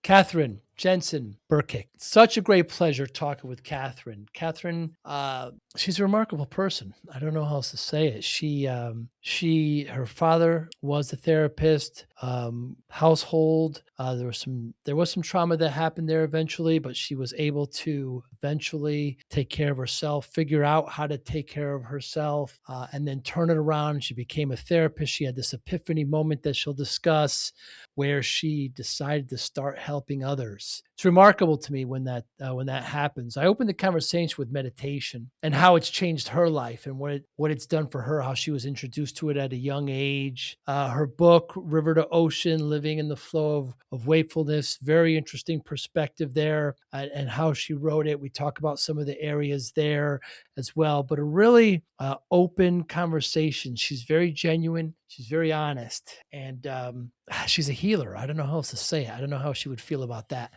Katherine Jansen-Byrkit. Such a great pleasure talking with Katherine. Katherine, she's a remarkable person. I don't know how else to say it. Her father was a therapist, household. There was some trauma that happened there eventually, but she was able to eventually take care of herself, figure out how to take care of herself, and then turn it around. She became a therapist. She had this epiphany moment that she'll discuss where she decided to start helping others. It's remarkable to me when that happens. I opened the conversation with meditation and how it's changed her life and what it's done for her, how she was introduced to it at a young age. Her book, River to Ocean, Living in the Flow of Wakefulness, very interesting perspective there, and how she wrote it. We talk about some of the areas there as well, but a really open conversation. She's very genuine. She's very honest, and she's a healer. I don't know how else to say it. I don't know how she would feel about that.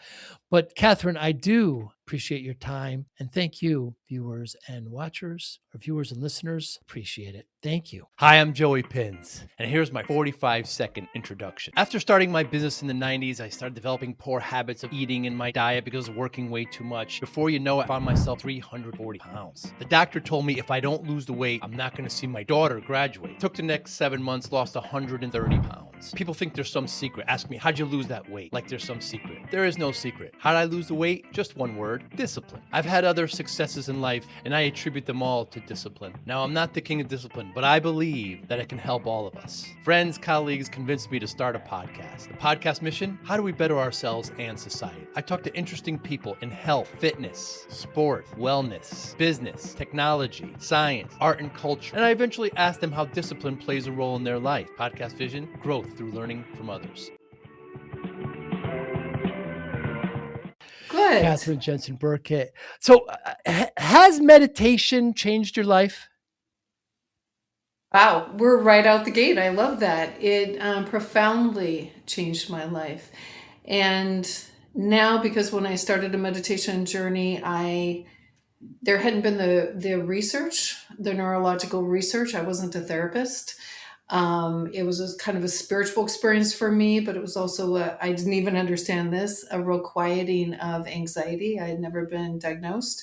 But Katherine, I do appreciate your time, and thank you, viewers and watchers, or viewers and listeners. Appreciate it. Thank you. Hi, I'm Joey Pinz, and here's my 45-second introduction. After starting my business in the 90s, I started developing poor habits of eating in my diet because of working way too much. Before you know it, I found myself 340 pounds. The doctor told me if I don't lose the weight, I'm not going to see my daughter graduate. Took the next 7 months, lost 130 pounds. People think there's some secret. Ask me, how'd you lose that weight? Like there's some secret. There is no secret. How'd I lose the weight? Just one word: discipline. I've had other successes in life, and I attribute them all to discipline. Now, I'm not the king of discipline, but I believe that it can help all of us. Friends, colleagues convinced me to start a podcast. The podcast mission: how do we better ourselves and society? I talk to interesting people in health, fitness, sport, wellness, business, technology, science, art, and culture. And I eventually ask them how discipline plays a role in their life. Podcast vision: growth through learning from others. Good. Katherine Jansen-Byrkit. So has meditation changed your life? Wow, we're right out the gate. I love that. It profoundly changed my life. And now, because when I started a meditation journey, there hadn't been the research, the neurological research. I wasn't a therapist. It was kind of a spiritual experience for me, but it was also, I didn't even understand this, a real quieting of anxiety. I had never been diagnosed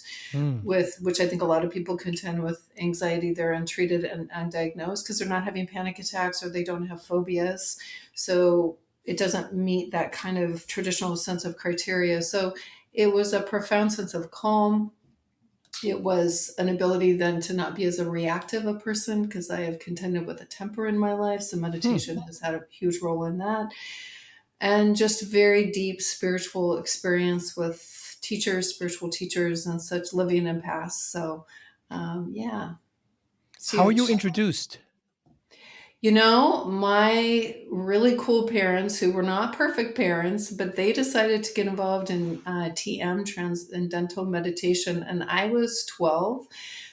with, which I think a lot of people contend with anxiety. They're untreated and undiagnosed because they're not having panic attacks or they don't have phobias. So it doesn't meet that kind of traditional sense of criteria. So it was a profound sense of calm. It was an ability then to not be as a reactive a person, because I have contended with a temper in my life. So meditation has had a huge role in that. And just very deep spiritual experience with spiritual teachers and such, living in past. So, yeah. How were you introduced? You know, my really cool parents, who were not perfect parents, but they decided to get involved in TM, Transcendental Meditation, and I was 12.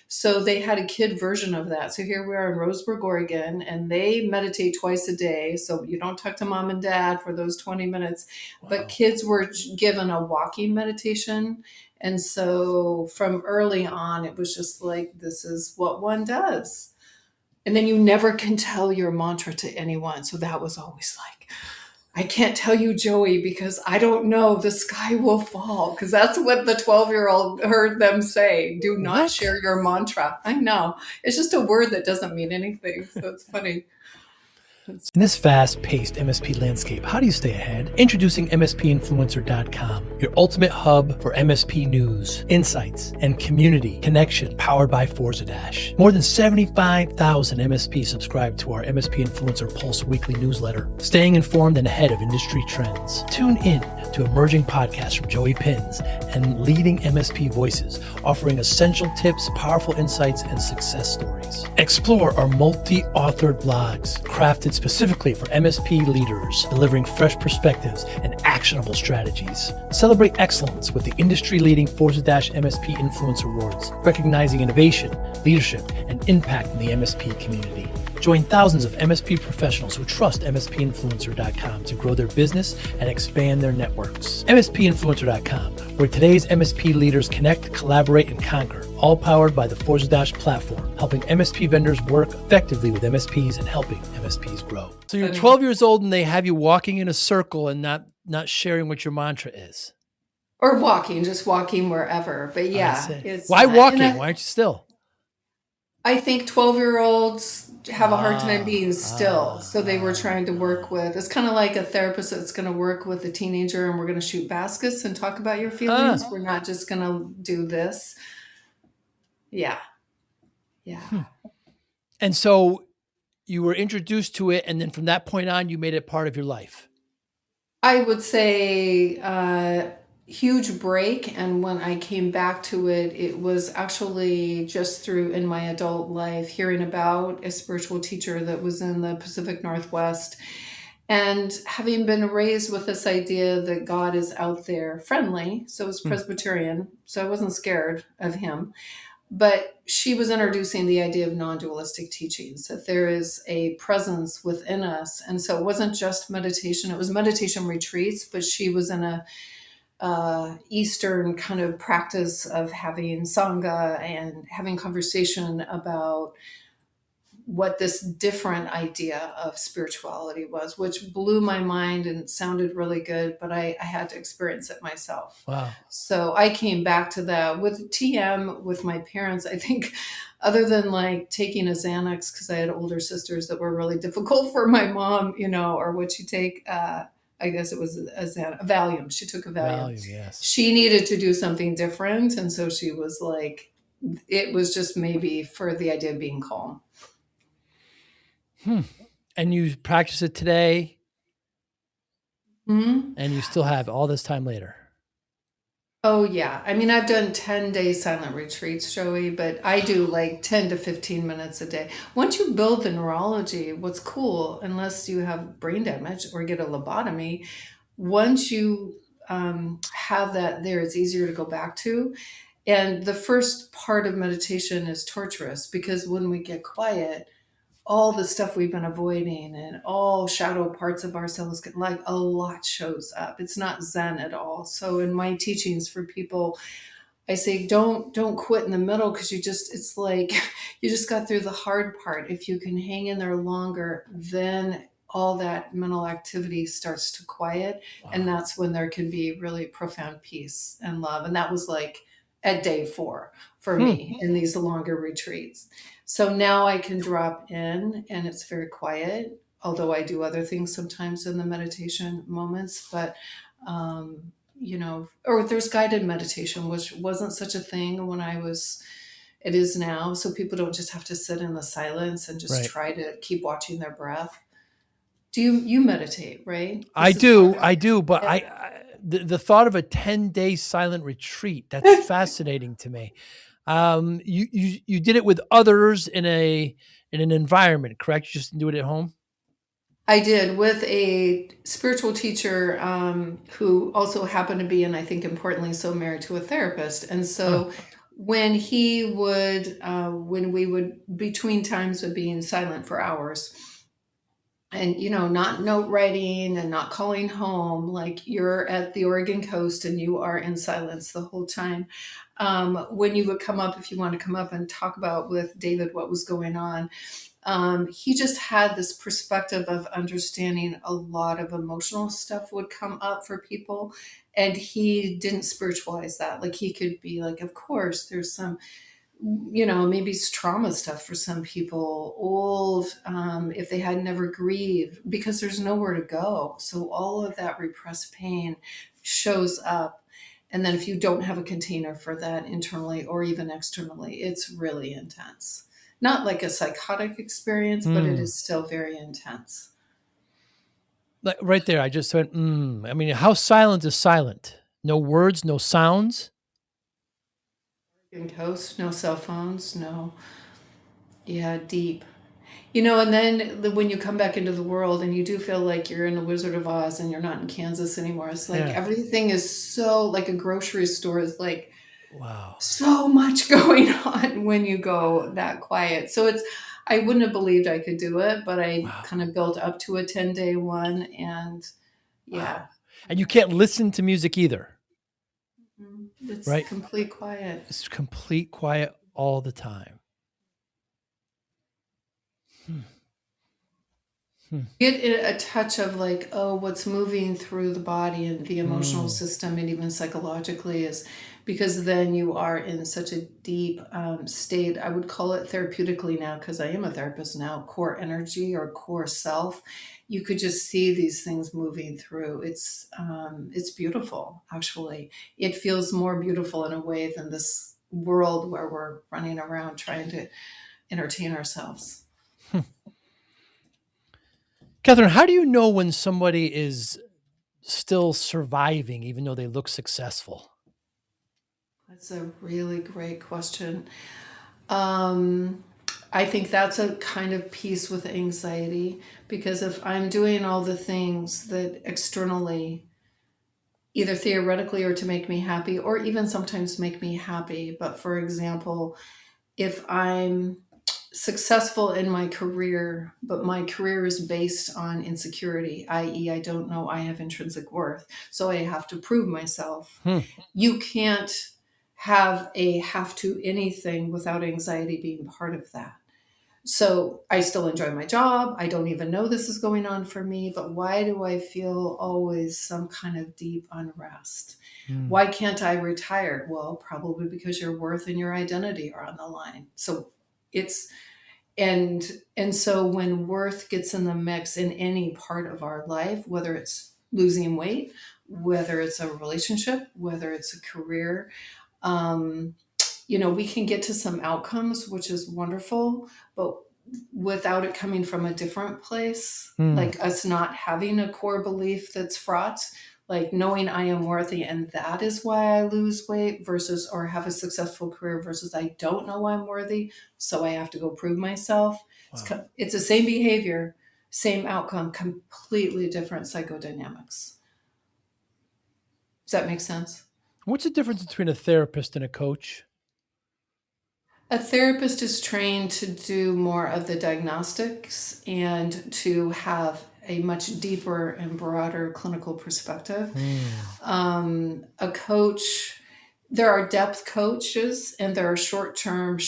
So they had a kid version of that. So here we are in Roseburg, Oregon, and they meditate twice a day. So you don't talk to mom and dad for those 20 minutes, but kids were given a walking meditation. And so from early on, it was just like, this is what one does. And then you never can tell your mantra to anyone. So that was always like, I can't tell you, Joey, because I don't know, the sky will fall. Because that's what the 12-year-old heard them say. Do not share your mantra. I know. It's just a word that doesn't mean anything. So it's funny. In this fast-paced MSP landscape, how do you stay ahead? Introducing MSPinfluencer.com, your ultimate hub for MSP news, insights, and community connection, powered by Forza Dash. More than 75,000 MSPs subscribe to our MSP Influencer Pulse weekly newsletter, staying informed and ahead of industry trends. Tune in to emerging podcasts from Joey Pinz and leading MSP voices, offering essential tips, powerful insights, and success stories. Explore our multi-authored blogs, crafted specifically for MSP leaders, delivering fresh perspectives and actionable strategies. Celebrate excellence with the industry-leading Forza MSP Influencer Awards, recognizing innovation, leadership, and impact in the MSP community. Join thousands of MSP professionals who trust MSPinfluencer.com to grow their business and expand their networks. MSPinfluencer.com, where today's MSP leaders connect, collaborate, and conquer, all powered by the Forza platform, helping MSP vendors work effectively with MSPs and helping MSPs grow. So you're 12 years old and they have you walking in a circle and not not sharing what your mantra is. Or walking, just walking wherever. But I yeah, see. it's Why not. And walking? Why aren't you still? I think 12-year-olds have a hard time being Ah, still. ah, So they were ah, trying to work ah. with, it's kind of like a therapist that's going to work with a teenager and we're going to shoot baskets and talk about your Ah. feelings. We're not just going to do this. Yeah. Yeah. And so you were introduced to it, and then from that point on, you made it part of your life. I would say huge break. And when I came back to it, it was actually just through in my adult life hearing about a spiritual teacher that was in the Pacific Northwest. And having been raised with this idea that God is out there friendly, so I was Hmm. Presbyterian, so I wasn't scared of him. But she was introducing the idea of non-dualistic teachings, that there is a presence within us. And so it wasn't just meditation, it was meditation retreats, but she was in a Eastern kind of practice of having Sangha and having conversation about what this different idea of spirituality was, which blew my mind and sounded really good, but I had to experience it myself. Wow. So I came back to that with TM with my parents. I think, other than like taking a Xanax, because I had older sisters that were really difficult for my mom, or would she take? I guess it was a Valium. She took a Valium. Valium, yes. She needed to do something different, and so she was like, it was just maybe for the idea of being calm. And you practice it today, Hmm. and you still have all this time later. Oh, yeah. I mean, I've done 10-day silent retreats, Joey, but I do like 10 to 15 minutes a day. Once you build the neurology, what's cool, unless you have brain damage or get a lobotomy, once you have that there, it's easier to go back to. And the first part of meditation is torturous because when we get quiet, all the stuff we've been avoiding and all shadow parts of ourselves, like a lot shows up. It's not zen at all. So in my teachings for people, I say don't quit in the middle, because it's like you just got through the hard part. If you can hang in there longer, then all that mental activity starts to quiet, and Wow. that's when there can be really profound peace and love. And that was like at day 4 for Hmm. me in these longer retreats. So now I can drop in and it's very quiet, although I do other things sometimes in the meditation moments. But or there's guided meditation, which wasn't such a thing when it is now. So people don't just have to sit in the silence and just Right. try to keep watching their breath. You meditate, right? I This is part do, of I it. do, but Yeah. the thought of a 10-day silent retreat, that's fascinating to me. You did it with others in an environment, correct? You just didn't do it at home? I did, with a spiritual teacher who also happened to be, and I think importantly so, married to a therapist. And Huh. so when we would, between times of being silent for hours, and not note writing and not calling home, like you're at the Oregon coast and you are in silence the whole time. When you would come up, if you want to come up and talk about with David what was going on, he just had this perspective of understanding a lot of emotional stuff would come up for people, and he didn't spiritualize that. Like he could be like, of course there's some, maybe it's trauma stuff for some people, old, if they had never grieved, because there's nowhere to go. So all of that repressed pain shows up. And then if you don't have a container for that internally or even externally, it's really intense. Not like a psychotic experience, but it Hmm. is still very intense. Like right there, I just went, I mean, how silent is silent? No words, no sounds. In coast, no cell phones, no. Yeah, deep. And then when you come back into the world and you do feel like you're in the Wizard of Oz and you're not in Kansas anymore, it's like Yeah. everything is so, like a grocery store is like Wow. so much going on when you go that quiet. So I wouldn't have believed I could do it, but I Wow. kind of built up to a 10-day one. And Wow. yeah, And you can't listen to music either, it's right? complete quiet. It's complete quiet all the time. Hmm. Hmm. Get a touch of like, oh, what's moving through the body and the emotional Mm. system and even psychologically is because then you are in such a deep state. I would call it therapeutically now because I am a therapist now, core energy or core self. You could just see these things moving through. It's beautiful, actually. It feels more beautiful in a way than this world where we're running around trying to entertain ourselves. Hmm. Catherine, how do you know when somebody is still surviving even though they look successful? That's a really great question. Um, I think that's a kind of piece with anxiety because if I'm doing all the things that externally, either theoretically or to make me happy, or even sometimes make me happy, but for example, if I'm successful in my career, but my career is based on insecurity, i.e., I don't know I have intrinsic worth, so I have to prove myself. Hmm. You can't have a have to anything without anxiety being part of that. So I still enjoy my job. I don't even know this is going on for me, but why do I feel always some kind of deep unrest? Hmm. Why can't I retire? Well, probably because your worth and your identity are on the line. So it's and and so when worth gets in the mix in any part of our life, whether it's losing weight, whether it's a relationship, whether it's a career, um, we can get to some outcomes, which is wonderful, but without it coming from a different place, Hmm. like us not having a core belief that's fraught, like knowing I am worthy and that is why I lose weight versus or have a successful career versus I don't know I'm worthy, so I have to go prove myself. Wow. It's the same behavior, same outcome, completely different psychodynamics. Does that make sense? What's the difference between a therapist and a coach? A therapist is trained to do more of the diagnostics and to have a much deeper and broader clinical perspective. Hmm. A coach, there are depth coaches and there are short term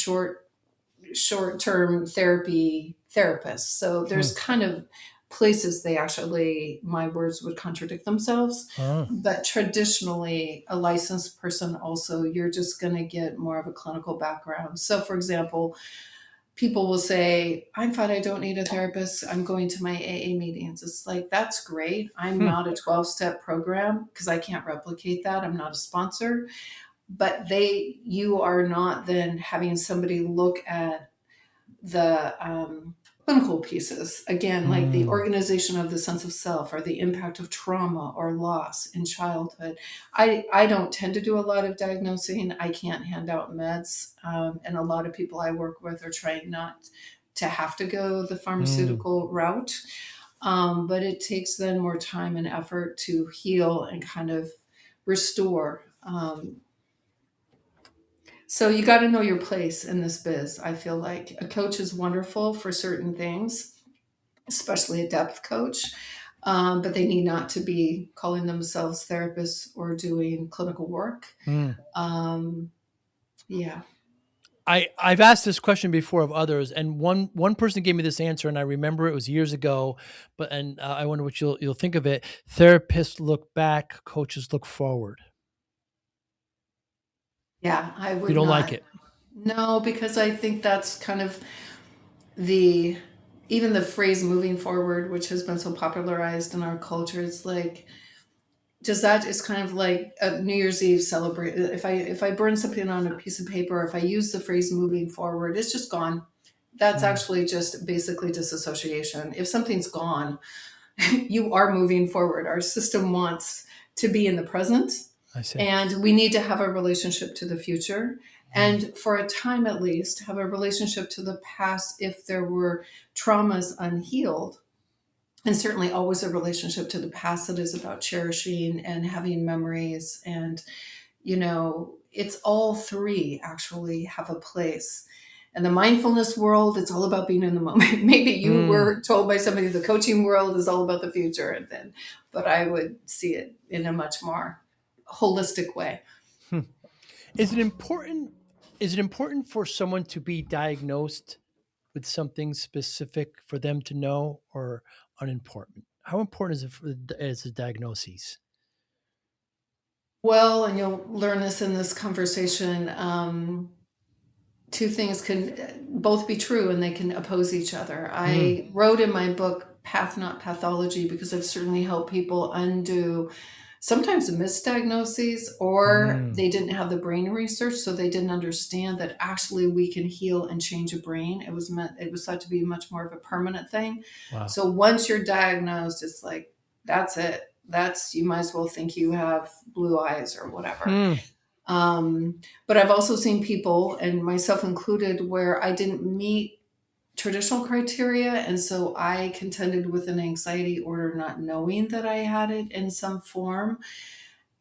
therapy therapists. So Hmm. there's kind of places they actually, my words would contradict themselves. Oh. But traditionally, a licensed person also, you're just going to get more of a clinical background. So, for example, people will say, I'm fine, I don't need a therapist. I'm going to my AA meetings. It's like, that's great. I'm Hmm. not a 12-step program because I can't replicate that. I'm not a sponsor. But you are not then having somebody look at the clinical pieces again, like the Hmm. organization of the sense of self or the impact of trauma or loss in childhood. I don't tend to do a lot of diagnosing. I can't hand out meds, and a lot of people I work with are trying not to have to go the Hmm. pharmaceutical route, but it takes then more time and effort to heal and kind of restore. So you got to know your place in this biz. I feel like a coach is wonderful for certain things, especially a depth coach, but they need not to be calling themselves therapists or doing clinical work. Hmm. Um, yeah. I've asked this question before of others, and one person gave me this answer, and I remember it was years ago. But I wonder what you'll think of it. Therapists look back, coaches look forward. Yeah, I You would don't like not. it. No, because I think that's kind of the even the phrase moving forward, which has been so popularized in our culture. It's like, does that is kind of like a New Year's Eve celebrate. If I burn something on a piece of paper, or if I use the phrase moving forward, it's just gone. That's Hmm. actually just basically disassociation. If something's gone, you are moving forward. Our system wants to be in the present, I see. and we need to have a relationship to the future. Hmm. And for a time at least, have a relationship to the past if there were traumas unhealed, and certainly always a relationship to the past that is about cherishing and having memories. And it's all three actually have a place. In the mindfulness world, it's all about being in the moment. Maybe you Hmm. were told by somebody the coaching world is all about the future, and then, but I would see it in a much more holistic way. Hmm. Is it important? Is it important for someone to be diagnosed with something specific for them to know, or unimportant? How important is it as a diagnosis? Well, and you'll learn this in this conversation. Two things can both be true and they can oppose each other. Mm, I wrote in my book, Path Not Pathology, because I've certainly helped people undo sometimes misdiagnoses, or mm, they didn't have the brain research, so they didn't understand that actually we can heal and change a brain. It was thought to be much more of a permanent thing. wow. So once you're diagnosed, it's like that's it. That's, you might as well think you have blue eyes or whatever. Hmm. But I've also seen people, and myself included, where I didn't meet traditional criteria. And so I contended with an anxiety order, not knowing that I had it in some form.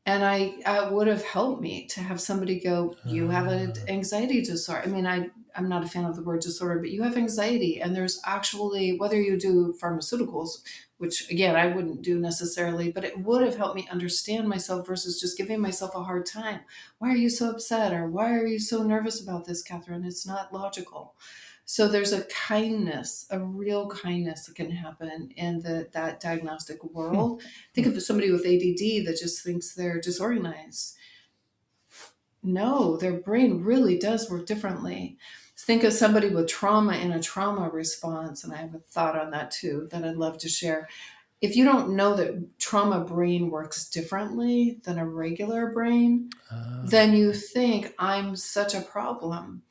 And I would have helped me to have somebody go, you have an Uh, anxiety disorder. I mean, I'm not a fan of the word disorder, but you have anxiety. And there's actually, whether you do pharmaceuticals, which again, I wouldn't do necessarily, but it would have helped me understand myself versus just giving myself a hard time. Why are you so upset? Or why are you so nervous about this, Catherine? It's not logical. So there's a kindness, a real kindness that can happen in that diagnostic hmm, world. hmm, Think of somebody with ADD that just thinks they're disorganized. No, their brain really does work differently. Think of somebody with trauma in a trauma response, and I have a thought on that too that I'd love to share. If you don't know that trauma brain works differently than a regular brain, uh, then you think I'm such a problem.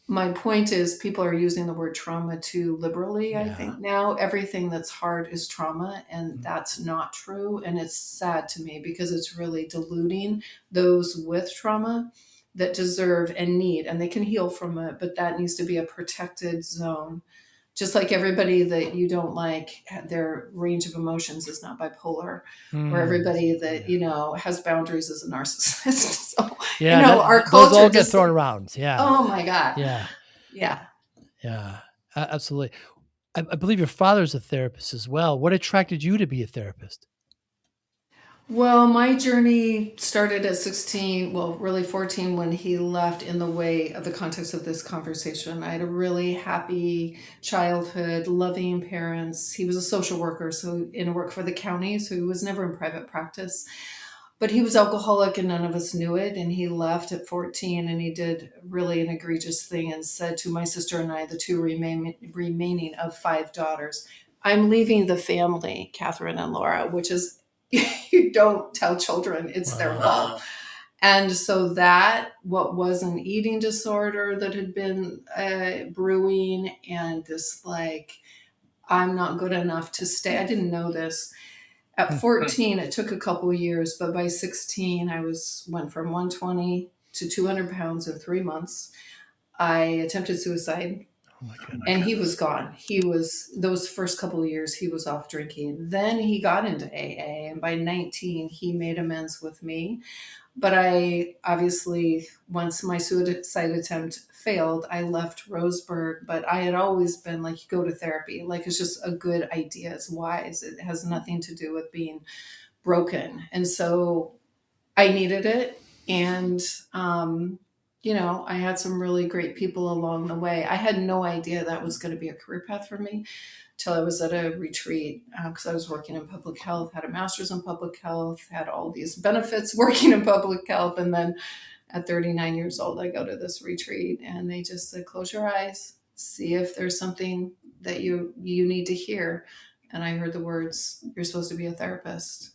My point is, people are using the word trauma too liberally, I yeah. think. Now, everything that's hard is trauma, and Mm, that's not true. And it's sad to me because it's really diluting those with trauma that deserve and need, and they can heal from it, but that needs to be a protected zone. Just like everybody that you don't like, their range of emotions is not bipolar, or mm, everybody that, yeah. has boundaries is a narcissist. So, Yeah, our those all culture get just, thrown around. Yeah, oh my God. yeah, Yeah. yeah, absolutely. I believe your father's a therapist as well. What attracted you to be a therapist? Well, my journey started at 16, well, really 14, when he left in the way of the context of this conversation. I had a really happy childhood, loving parents. He was a social worker, so in work for the county, so he was never in private practice. But he was alcoholic and none of us knew it. And he left at 14 and he did really an egregious thing and said to my sister and I, the two remaining of five daughters, I'm leaving the family, Catherine and Laura, which is, you don't tell children it's their Wow. fault. And so that, what was an eating disorder that had been brewing, and this like, I'm not good enough to stay. I didn't know this. At Hmm. 14, it took a couple of years, but by 16, went from 120 to 200 pounds in 3 months. I attempted suicide, Oh my and he goodness. was gone. He was, those first couple of years, he was off drinking. Then he got into AA, and by 19, he made amends with me. But I obviously, once my suicide attempt failed, I left Roseburg. But I had always been like, you go to therapy. Like, it's just a good idea. It's wise. It has nothing to do with being broken. And so I needed it. And, I had some really great people along the way. I had no idea that was going to be a career path for me till I was at a retreat, because I was working in public health, had a master's in public health, had all these benefits working in public health. And then at 39 years old, I go to this retreat and they just said, close your eyes, see if there's something that you need to hear. And I heard the words, you're supposed to be a therapist.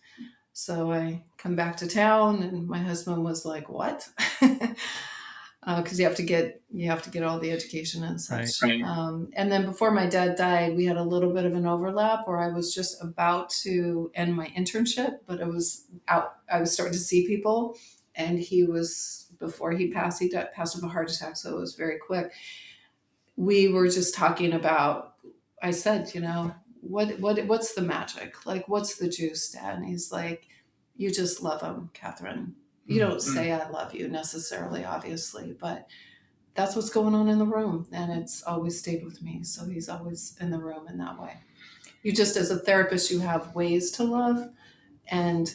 So I come back to town and my husband was like, what? Because you have to get all the education and Right. such. Right. And then before my dad died, we had a little bit of an overlap where I was just about to end my internship, but I was starting to see people, and he was, before he passed, passed of a heart attack, so it was very quick. We were just talking about. I said, what's the magic? Like, what's the juice, Dad? And he's like, you just love him, Catherine. You Hmm. don't say I love you necessarily, obviously, but that's what's going on in the room, and it's always stayed with me. So he's always in the room in that way. You just, as a therapist, you have ways to love, and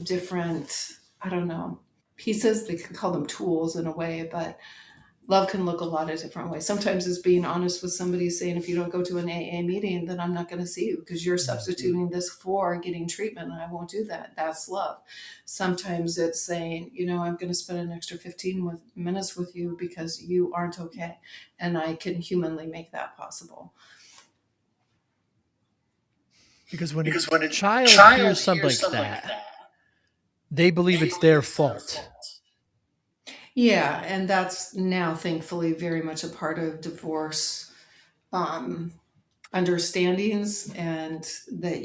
different, I don't know, pieces. They can call them tools in a way, but Love can look a lot of different ways. Sometimes it's being honest with somebody, saying, if you don't go to an AA meeting, then I'm not going to see you because you're substituting this for getting treatment, and I won't do that. That's love. Sometimes it's saying, I'm going to spend an extra 15 minutes with you because you aren't okay, and I can humanly make that possible. Because when a Because when a child child hears something hears like something like that, that, they believe they it's believe their it's their fault. fault. Yeah, and that's now thankfully very much a part of divorce um, understandings, and that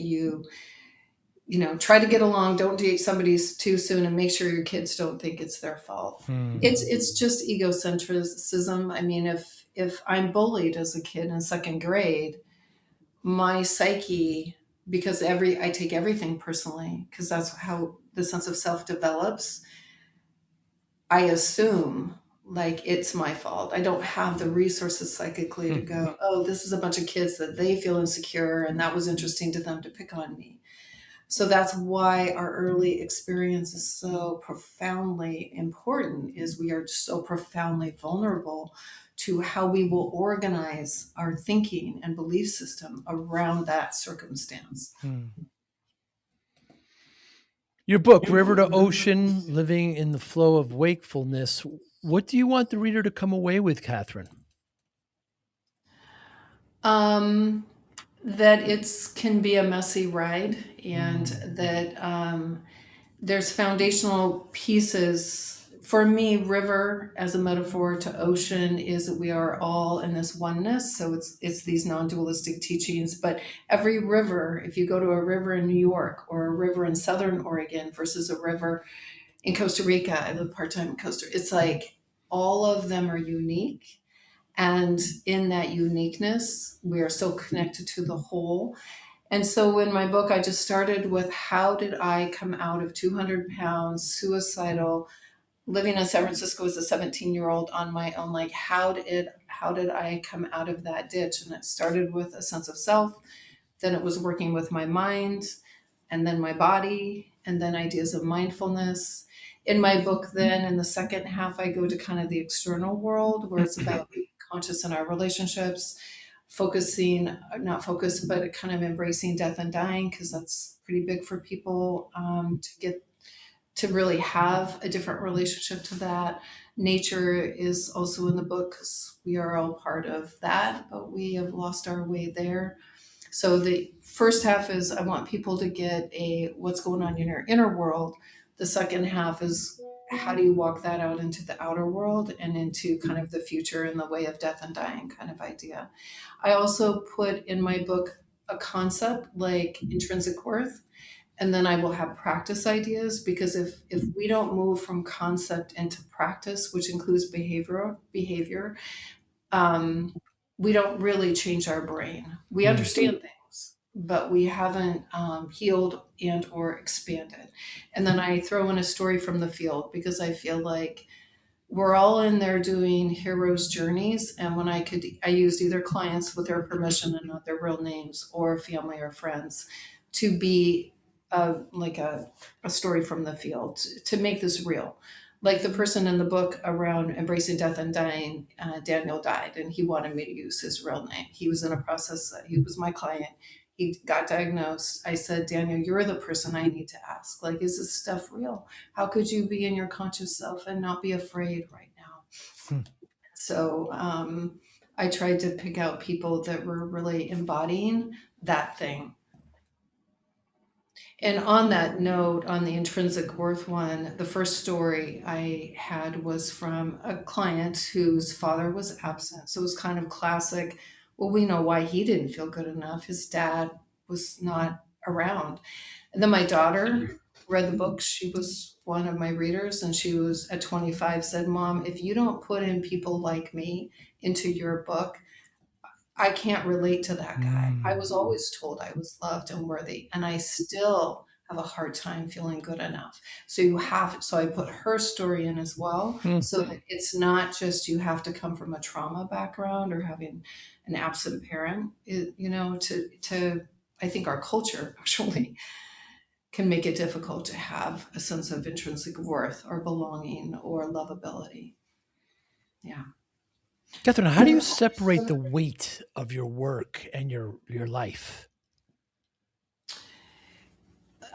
try to get along, don't date somebody too soon, and make sure your kids don't think it's their fault. It's just egocentrism. I mean, if I'm bullied as a kid in second grade, my psyche, because I take everything personally, because that's how the sense of self develops. I assume like it's my fault. I don't have the resources psychically to go, oh, this is a bunch of kids that they feel insecure, and that was interesting to them to pick on me. So that's why our early experience is so profoundly important, is we are so profoundly vulnerable to how we will organize our thinking and belief system around that circumstance. Your book, River to Ocean, Living in the Flow of Wakefulness. What do you want the reader to come away with, Katherine? Um, that it's can be a messy ride, and that there's foundational pieces. For me, river as a metaphor to ocean is that we are all in this oneness. So it's these non-dualistic teachings. But every river, if you go to a river in New York or a river in Southern Oregon versus a river in Costa Rica, I live part-time in Costa Rica, it's like all of them are unique. And in that uniqueness, we are still connected to the whole. And so in my book, I just started with, how did I come out of 200 pounds, suicidal, living in San Francisco as a 17-year-old on my own? Like, how did I come out of that ditch? And it started with a sense of self. Then it was working with my mind, and then my body, and then ideas of mindfulness. In my book, then in the second half, I go to kind of the external world, where it's about being conscious in our relationships, focusing, not focused, but kind of embracing death and dying, because that's pretty big for people, to get to really have a different relationship to that. Nature is also in the book, because we are all part of that, but we have lost our way there. So the first half is, I want people to get a what's going on in your inner world. The second half is, how do you walk that out into the outer world and into kind of the future in the way of death and dying kind of idea. I also put in my book a concept like intrinsic worth, and then I will have practice ideas, because if we don't move from concept into practice, which includes behavior, um, we don't really change our brain. We understand things, but we haven't healed and or expanded. And then I throw in a story from the field, because I feel like we're all in there doing heroes' journeys. And when I used either clients with their permission and not their real names, or family or friends, to be like a story from the field, to make this real. Like the person in the book around embracing death and dying, Daniel died, and he wanted me to use his real name. He was in a process, he was my client. He got diagnosed. I said, Daniel, you're the person I need to ask. Like, is this stuff real? How could you be in your conscious self and not be afraid right now? So I tried to pick out people that were really embodying that thing. And on that note, on the intrinsic worth one, the first story I had was from a client whose father was absent. So it was kind of classic. Well, we know why he didn't feel good enough. His dad was not around. And then my daughter read the book. She was one of my readers, and she was at 25, said, Mom, if you don't put in people like me into your book, I can't relate to that guy. I was always told I was loved and worthy, and I still have a hard time feeling good enough. So I put her story in as well, so that it's not just you have to come from a trauma background or having an absent parent, to I think our culture actually can make it difficult to have a sense of intrinsic worth or belonging or lovability. Yeah. Catherine, how do you separate the weight of your work and your life?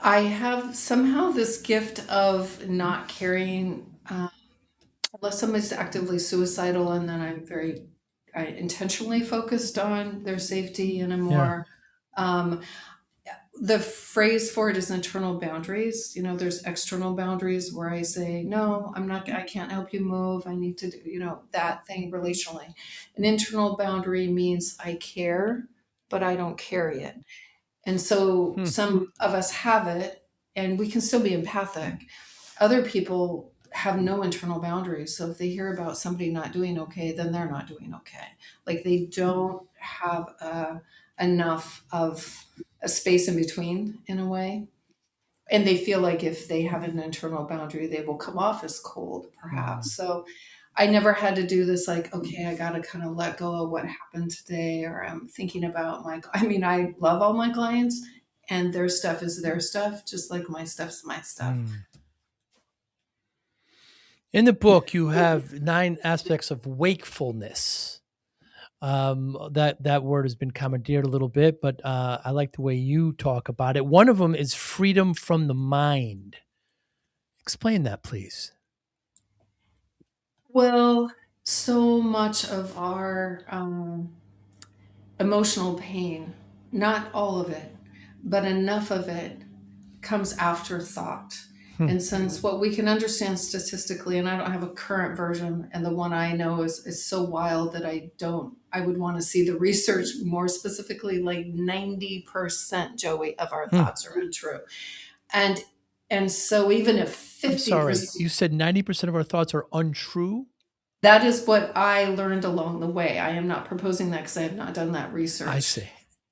I have somehow this gift of not carrying, unless somebody's actively suicidal, and then I intentionally focused on their safety in a Yeah. more, um, the phrase for it is internal boundaries. You know, there's external boundaries where I say, no, I can't help you move. I need to do, that thing relationally. An internal boundary means I care, but I don't carry it. And so Hmm. some of us have it and we can still be empathic. Other people have no internal boundaries. So if they hear about somebody not doing okay, then they're not doing okay. Like they don't have enough of a space in between in a way. And they feel like if they have an internal boundary, they will come off as cold, Hmm. perhaps. So I never had to do this like, okay, I got to kind of let go of what happened today, or I'm thinking about I mean, I love all my clients and their stuff is their stuff, just like my stuff's my stuff. Hmm. In the book, you have 9 aspects of wakefulness. That word has been commandeered a little bit, but I like the way you talk about it. One of them is freedom from the mind. Explain that, please. Well, so much of our emotional pain, not all of it, but enough of it comes after thought. Hmm. And since what we can understand statistically, and I don't have a current version, and the one I know is so wild that I would want to see the research more specifically, like 90%, Joey, of our Hmm. thoughts are untrue. And and so even if I'm sorry. 50%, You said 90% of our thoughts are untrue? that is what I learned along the way. I am not proposing that because I have not done that I research. see.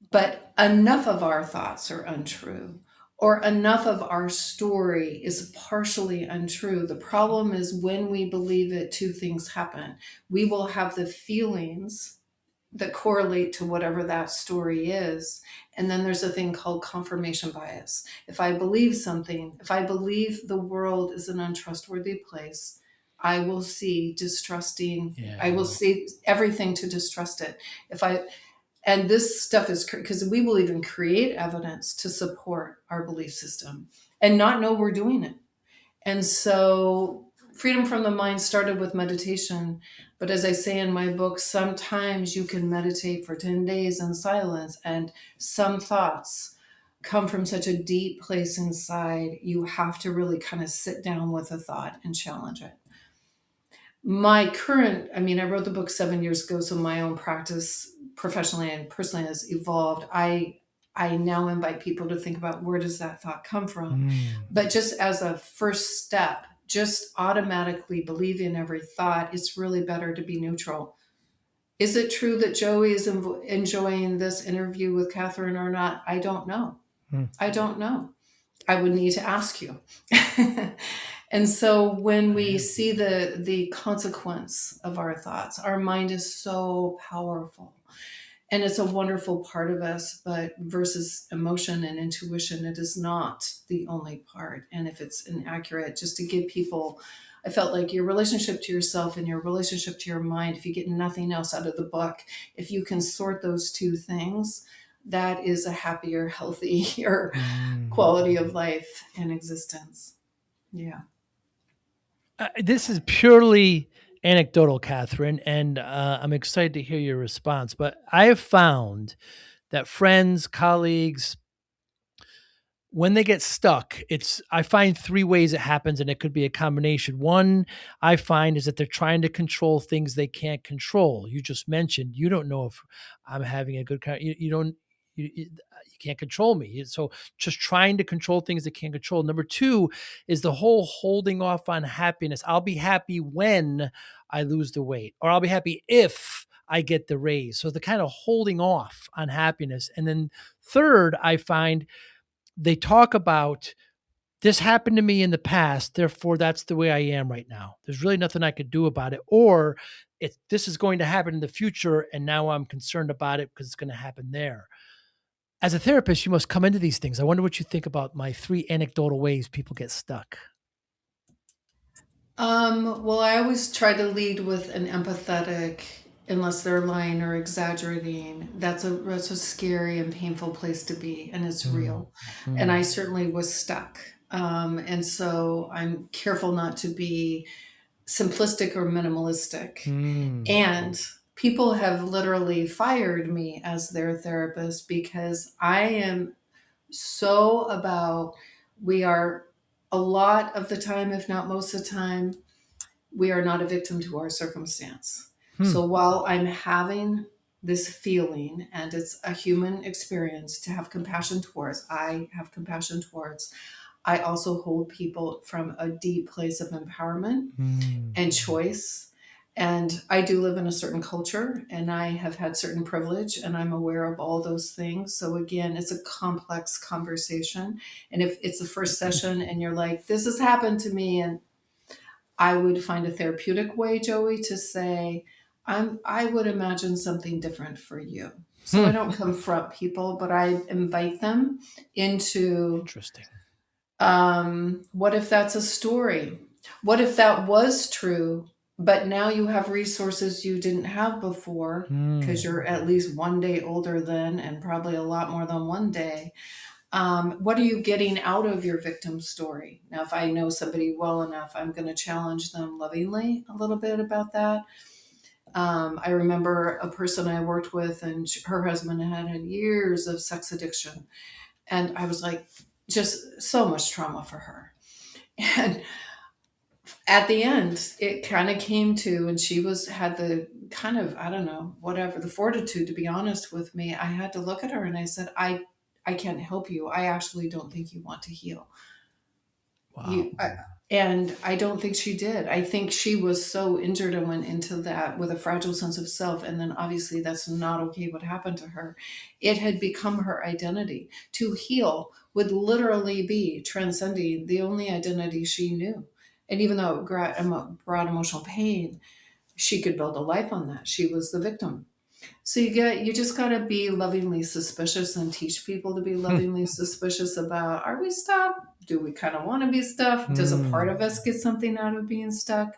But enough of our thoughts are untrue, or enough of our story is partially untrue. The problem is when we believe it, two things happen. We will have the feelings that correlate to whatever that story is. And then there's a thing called confirmation bias. If I believe something, if I believe the world is an untrustworthy place, I Yeah. will see everything to distrust it. If I and this stuff is because we will even create evidence to support our belief system and not know we're doing it. And so freedom from the mind started with meditation. But as I say in my book, sometimes you can meditate for 10 days in silence, and some thoughts come from such a deep place inside, you have to really kind of sit down with a thought and challenge it. I mean, I wrote the book 7 years ago, so my own practice professionally and personally has evolved. I now invite people to think about where does that thought come from. Hmm. But just as a first step, just automatically believing every thought, it's really better to be neutral. Is it true that Joey is enjoying this interview with Catherine or not? I don't know. Hmm. I don't know. I would need to ask you. And so when I we am. see the consequence of our thoughts, our mind is so powerful. And it's a wonderful part of us, but versus emotion and intuition, it is not the only part. And if it's inaccurate, just to give people, I felt like your relationship to yourself and your relationship to your mind, if you get nothing else out of the book, if you can sort those two things, that is a happier, healthier Hmm. quality of life and existence. Yeah. This is purely anecdotal, Catherine, and I'm excited to hear your response. But I have found that friends, colleagues, when they get stuck, I find 3 ways it happens, and it could be a combination. One, I find, is that they're trying to control things they can't control. You just mentioned, you don't know if I'm having a good you don't you can't control me. So just trying to control things they can't control. Number 2 is the whole holding off on happiness. I'll be happy when I lose the weight, or I'll be happy if I get the raise. So the kind of holding off on happiness. And then third, I find they talk about, this happened to me in the past, therefore that's the way I am right now. There's really nothing I could do about it. Or this is going to happen in the future, and now I'm concerned about it because it's going to happen there. As a therapist, you must come into these things. I wonder what you think about my 3 anecdotal ways people get stuck. Well, I always try to lead with an empathetic unless they're lying or exaggerating. That's a scary and painful place to be, and it's Mm, real. And mm, I certainly was stuck. And so I'm careful not to be simplistic or minimalistic. mm. And people have literally fired me as their therapist because I am so about, we are, a lot of the time, if not most of the time, we are not a victim to our circumstance. Hmm. So while I'm having this feeling, and it's a human experience to have compassion towards, I have compassion towards, I also hold people from a deep place of empowerment Mm. and choice. And I do live in a certain culture, and I have had certain privilege, and I'm aware of all those things. So again, it's a complex conversation. And if it's the first session and you're like, this has happened to me, and I would find a therapeutic way, Joey, to say, I would imagine something different for you. So Hmm. I don't confront people, but I invite them into, Interesting. what if that's a story? What if that was true, but now you have resources you didn't have before because Mm. you're at least one day older than, and probably a lot more than one day. What are you getting out of your victim story? Now, if I know somebody well enough, I'm going to challenge them lovingly a little bit about that. I remember a person I worked with, and her husband had years of sex addiction. And I was like, just so much trauma for her. And at the end, it kind of came to, and she had the kind of, I don't know, whatever, the fortitude to be honest with me. I had to look at her and I said, I can't help you. I actually don't think you want to heal. Wow. You and I don't think she did. I think she was so injured and went into that with a fragile sense of self, and then obviously that's not okay what happened to her. It had become her identity. To heal would literally be transcending the only identity she knew. And even though it brought emotional pain, she could build a life on that. She was the victim. So you just got to be lovingly suspicious and teach people to be Hmm. lovingly suspicious about, are we stuck? Do we kind of want to be stuck? Does a part Mm. of us get something out of being stuck?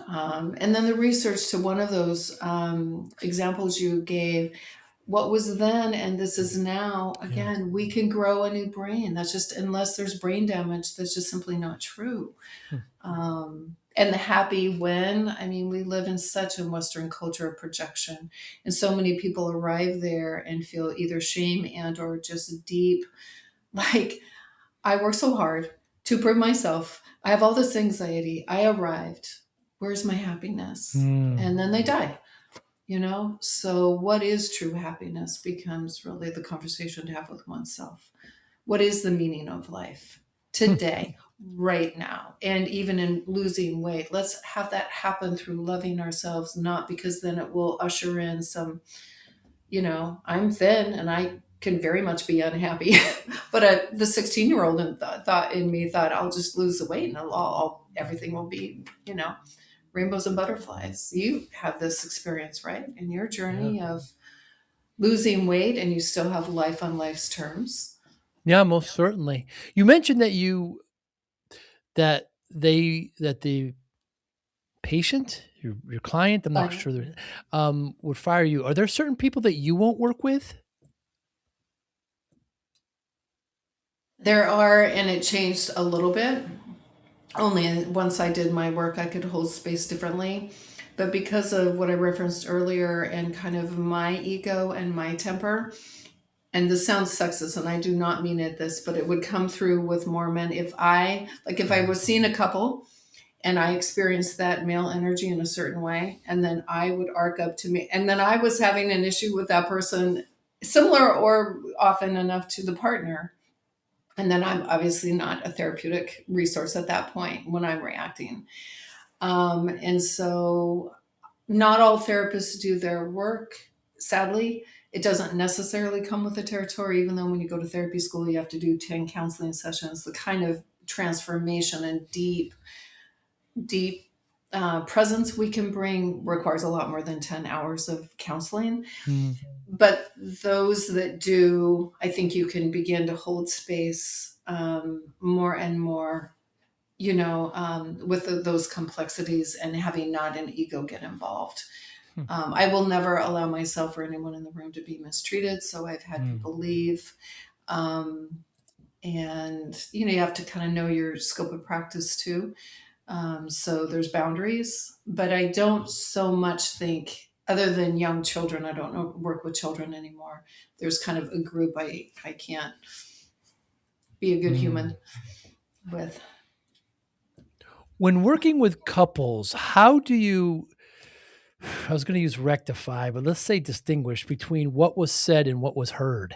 And then the research to one of those examples you gave, what was then and this is now, Yeah. again, we can grow a new brain. That's just, unless there's brain damage, that's just simply not true. Hmm. And the happy when, I mean, we live in such a Western culture of projection, and so many people arrive there and feel either shame and or just deep, like, I work so hard to prove myself. I have all this anxiety. I arrived. Where's my happiness? Mm. And then they die, you know? So, what is true happiness becomes really the conversation to have with oneself. What is the meaning of life Hmm. today, right now? And even in losing weight, let's have that happen through loving ourselves, not because then it will usher in some, I'm thin and I can very much be unhappy. But the 16-year-old thought in me thought, I'll just lose the weight and everything will be, rainbows and butterflies. You have this experience, right? In your Yeah. journey of losing weight, and you still have life on life's terms. Yeah, most certainly. You mentioned that the patient, your client, I'm not Fine. sure, would fire you. Are there certain people that you won't work with? There are, and it changed a little bit. Only once I did my work, I could hold space differently. But because of what I referenced earlier and kind of my ego and my temper, and this sounds sexist, and I do not mean it this, but it would come through with more men. If I was seeing a couple and I experienced that male energy in a certain way, and then I would arc up to me, and then I was having an issue with that person, similar or often enough to the partner, and then I'm obviously not a therapeutic resource at that point when I'm reacting. And so not all therapists do their work, sadly. It doesn't necessarily come with the territory, even though when you go to therapy school, you have to do 10 counseling sessions. The kind of transformation and deep presence we can bring requires a lot more than 10 hours of counseling. Mm. But those that do, I think you can begin to hold space more and more, with those complexities, and having not an ego get involved. Hmm. I will never allow myself or anyone in the room to be mistreated. So I've had Mm. people leave. Um, and, you have to kind of know your scope of practice too. So there's boundaries, but I don't so much think, other than young children, I don't know, work with children anymore. There's kind of a group I can't be a good Mm. human with. When working with couples, how do you, I was going to use rectify, but let's say distinguish between what was said and what was heard?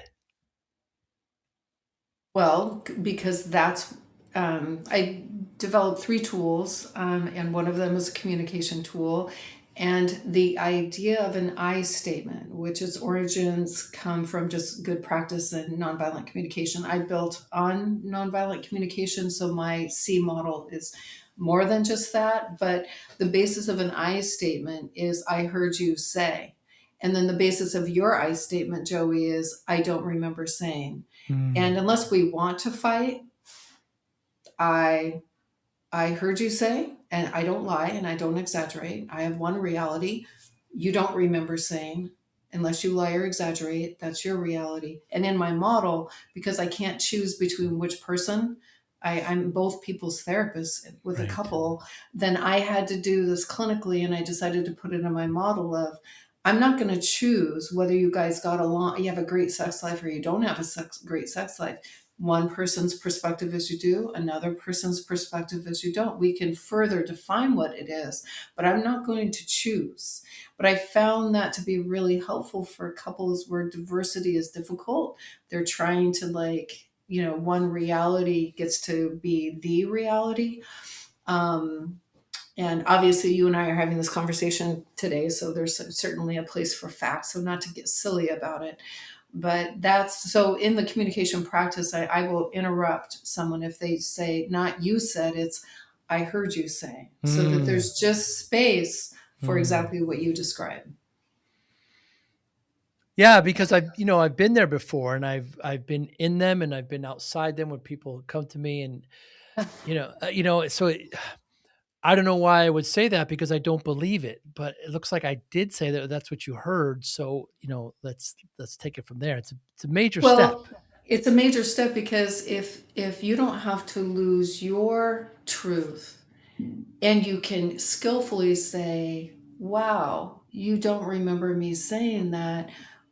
Well, because I developed three tools, and one of them is a communication tool. And the idea of an I statement, which its origins come from just good practice in nonviolent communication. I built on nonviolent communication, so my C model is more than just that. But the basis of an I statement is I heard you say. And then the basis of your I statement, Joey, is I don't remember saying. And Mm. unless we want to fight, I I heard you say, and I don't lie and I don't exaggerate. I have one reality. You don't remember saying, unless you lie or exaggerate, that's your reality. And in my model, because I can't choose between which person, I'm both people's therapist with a Right. couple, then I had to do this clinically and I decided to put it in my model of I'm not going to choose whether you guys got along, you have a great sex life or you don't have a great sex life. One person's perspective is you do, another person's perspective is you don't. We can further define what it is, but I'm not going to choose. But I found that to be really helpful for couples where diversity is difficult. They're trying to, one reality gets to be the reality. Um, and obviously, you and I are having this conversation today, so there's certainly a place for facts. So, not to get silly about it, but that's so in the communication practice, I will interrupt someone if they say, not you said, it's I heard you say, so that Mm. there's just space for Mm. exactly what you described. Yeah, because I've been there before, and I've been in them, and I've been outside them when people come to me, and so I don't know why I would say that because I don't believe it, but it looks like I did say that. That's what you heard. So let's take it from there. It's a major step. Well, it's a major step because if you don't have to lose your truth and you can skillfully say, wow, you don't remember me saying that.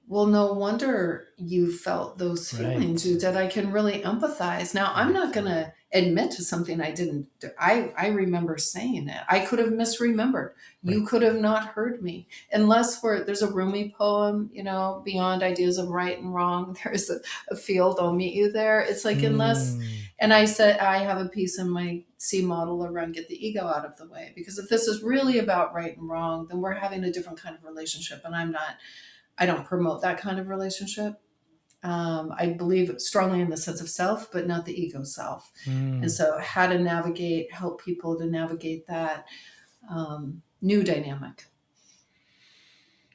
Well, no wonder you felt those feelings. Right. You did. I can really empathize. Now, I'm Right. not going to admit to something I didn't do. I remember saying it. I could have misremembered. Right. You could have not heard me. Unless there's a Rumi poem, beyond ideas of right and wrong, there's a field, I'll meet you there. It's like, unless, Mm. and I said, I have a piece in my C model around get the ego out of the way. Because if this is really about right and wrong, then we're having a different kind of relationship. And I don't promote that kind of relationship. I believe strongly in the sense of self, but not the ego self. And Mm. so, how to help people to navigate that new dynamic.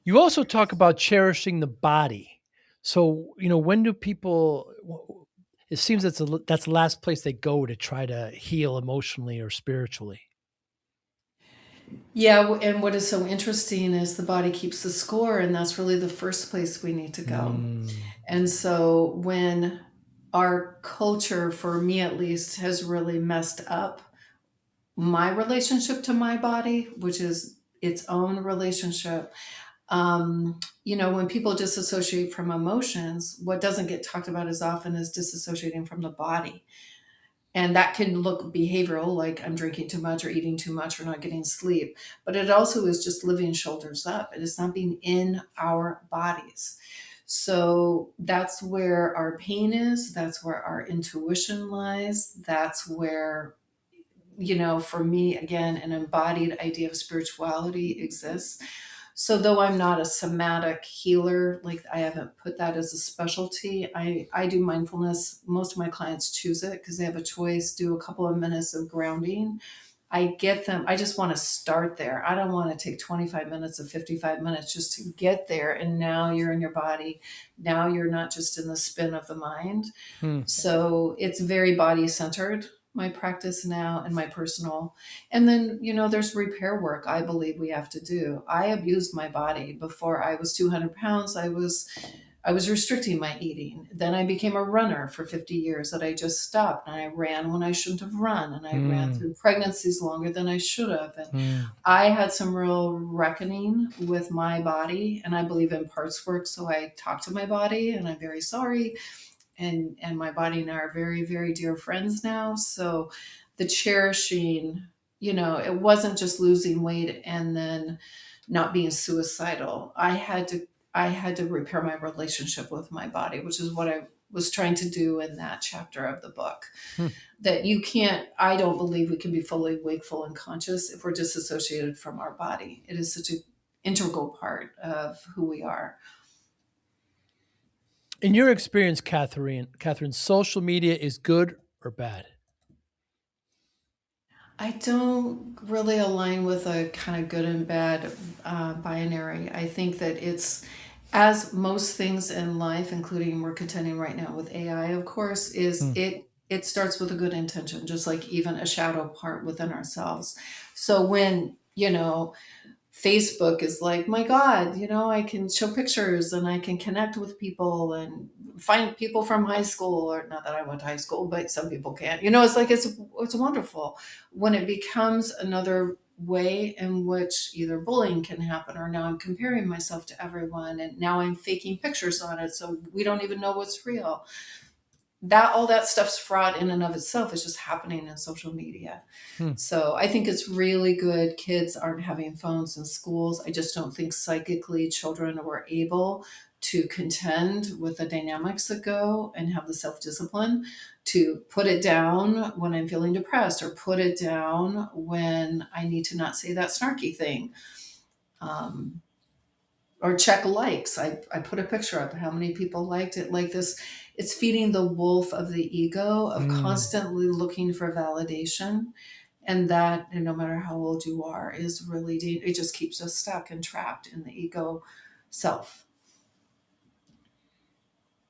You also talk about cherishing the body. So when do people? It seems that's the last place they go to try to heal emotionally or spiritually. Yeah, and what is so interesting is the body keeps the score, and that's really the first place we need to go. Mm. And so when our culture, for me at least, has really messed up my relationship to my body, which is its own relationship. When people disassociate from emotions, what doesn't get talked about as often is disassociating from the body. And that can look behavioral, like I'm drinking too much or eating too much or not getting sleep. But it also is just living shoulders up. It is not being in our bodies. So that's where our pain is. That's where our intuition lies. That's where, for me, again, an embodied idea of spirituality exists. So though I'm not a somatic healer, like I haven't put that as a specialty, I do mindfulness. Most of my clients choose it because they have a choice, do a couple of minutes of grounding. I get them, I just want to start there. I don't want to take 25 minutes of 55 minutes just to get there. And now you're in your body. Now you're not just in the spin of the mind. Hmm. So it's very body centered. my practice now and my personal. And then, there's repair work I believe we have to do. I abused my body before I was 200 pounds. I was restricting my eating. Then I became a runner for 50 years that I just stopped, and I ran when I shouldn't have run, and I ran Mm, through pregnancies longer than I should have. And mm. I had some real reckoning with my body, and I believe in parts work. So I talked to my body, and I'm very sorry. And my body and I are very, very dear friends now. So the cherishing, it wasn't just losing weight and then not being suicidal. I had to repair my relationship with my body, which is what I was trying to do in that chapter of the book. Hmm. That you can't, I don't believe we can be fully wakeful and conscious if we're disassociated from our body. It is such an integral part of who we are. In your experience, Catherine, social media is good or bad? I don't really align with a kind of good and bad binary. I think that it's, as most things in life, including we're contending right now with AI, of course, is Hmm. it starts with a good intention, just like even a shadow part within ourselves. So when Facebook is like, my God, I can show pictures and I can connect with people and find people from high school, or not that I went to high school, but some people can't. It's like it's wonderful when it becomes another way in which either bullying can happen, or now I'm comparing myself to everyone and now I'm faking pictures on it so we don't even know what's real. That all that stuff's fraud in and of itself is just happening in social media. Hmm. So I think it's really good kids aren't having phones in schools. I just don't think psychically children were able to contend with the dynamics that go and have the self discipline to put it down when I'm feeling depressed, or put it down when I need to not say that snarky thing. Um, or check likes. I put a picture up. How many people liked it? Like this, it's feeding the wolf of the ego of Mm. constantly looking for validation. And that, and no matter how old you are, is really it just keeps us stuck and trapped in the ego self.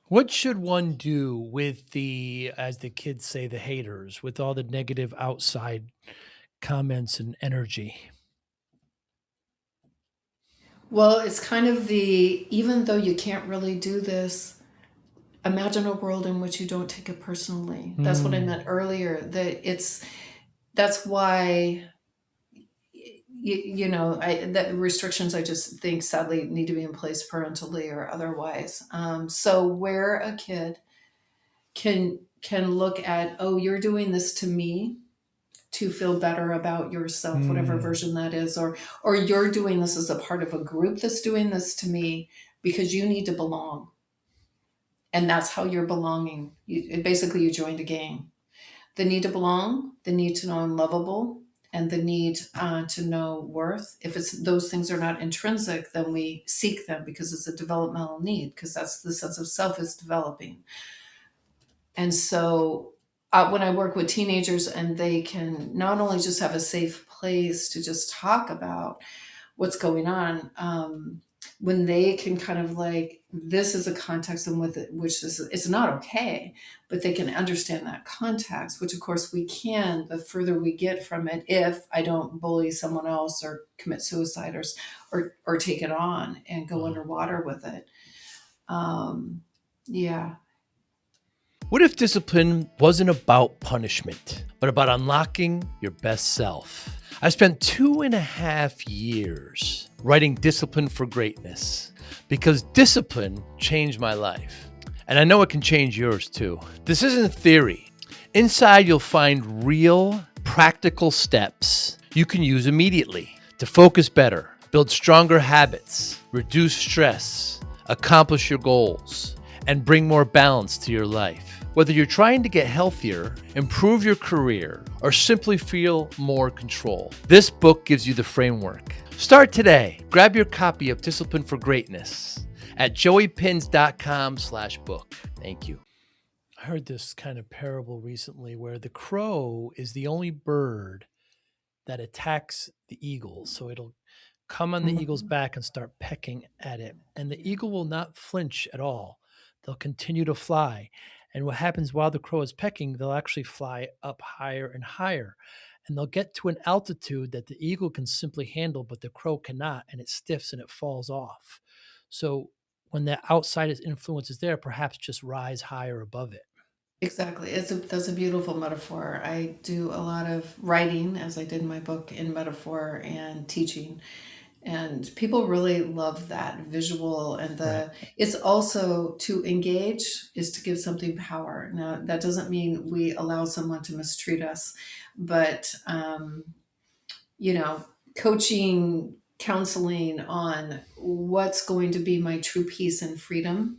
What should one do with the, as the kids say, the haters, with all the negative outside comments and energy? Well, it's kind of the, even though you can't really do this, imagine a world in which you don't take it personally. That's what I Mm. meant earlier. That's why that restrictions, I just think, sadly, need to be in place parentally or otherwise. So where a kid can look at, oh, you're doing this to me to feel better about yourself, whatever Mm. version that is, or you're doing this as a part of a group that's doing this to me because you need to belong, and that's how you're belonging. Basically, you joined a game. The need to belong, the need to know I'm lovable, and the need to know worth. If it's those things are not intrinsic, then we seek them because it's a developmental need, because that's the sense of self is developing. And so when I work with teenagers and they can not only just have a safe place to just talk about what's going on, when they can kind of like, this is a context in with it, which is, it's not okay, but they can understand that context, which of course we can, the further we get from it, if I don't bully someone else or commit suicide, or take it on and go Uh, underwater with it. Um, yeah. what if discipline wasn't about punishment, but about unlocking your best self? I spent 2.5 years writing Discipline for Greatness because discipline changed my life. And I know it can change yours too. This isn't theory. Inside, you'll find real, practical steps you can use immediately to focus better, build stronger habits, reduce stress, accomplish your goals, and bring more balance to your life. Whether you're trying to get healthier, improve your career, or simply feel more control, this book gives you the framework. Start today. Grab your copy of Discipline for Greatness at joeypinz.com/book. Thank you. I heard this kind of parable recently where the crow is the only bird that attacks the eagle. So it'll come on the eagle's Mhm. back and start pecking at it. And the eagle will not flinch at all. They'll continue to fly. And what happens while the crow is pecking, they'll actually fly up higher and higher. And they'll get to an altitude that the eagle can simply handle, but the crow cannot, and it stiffs and it falls off. So when the outside influence is there, perhaps just rise higher above it. Exactly. That's a beautiful metaphor. I do a lot of writing, as I did in my book, in metaphor and teaching. And people really love that visual. And Right. it's also to engage is to give something power. Now, that doesn't mean we allow someone to mistreat us, but, you know, coaching, counseling on what's going to be my true peace and freedom.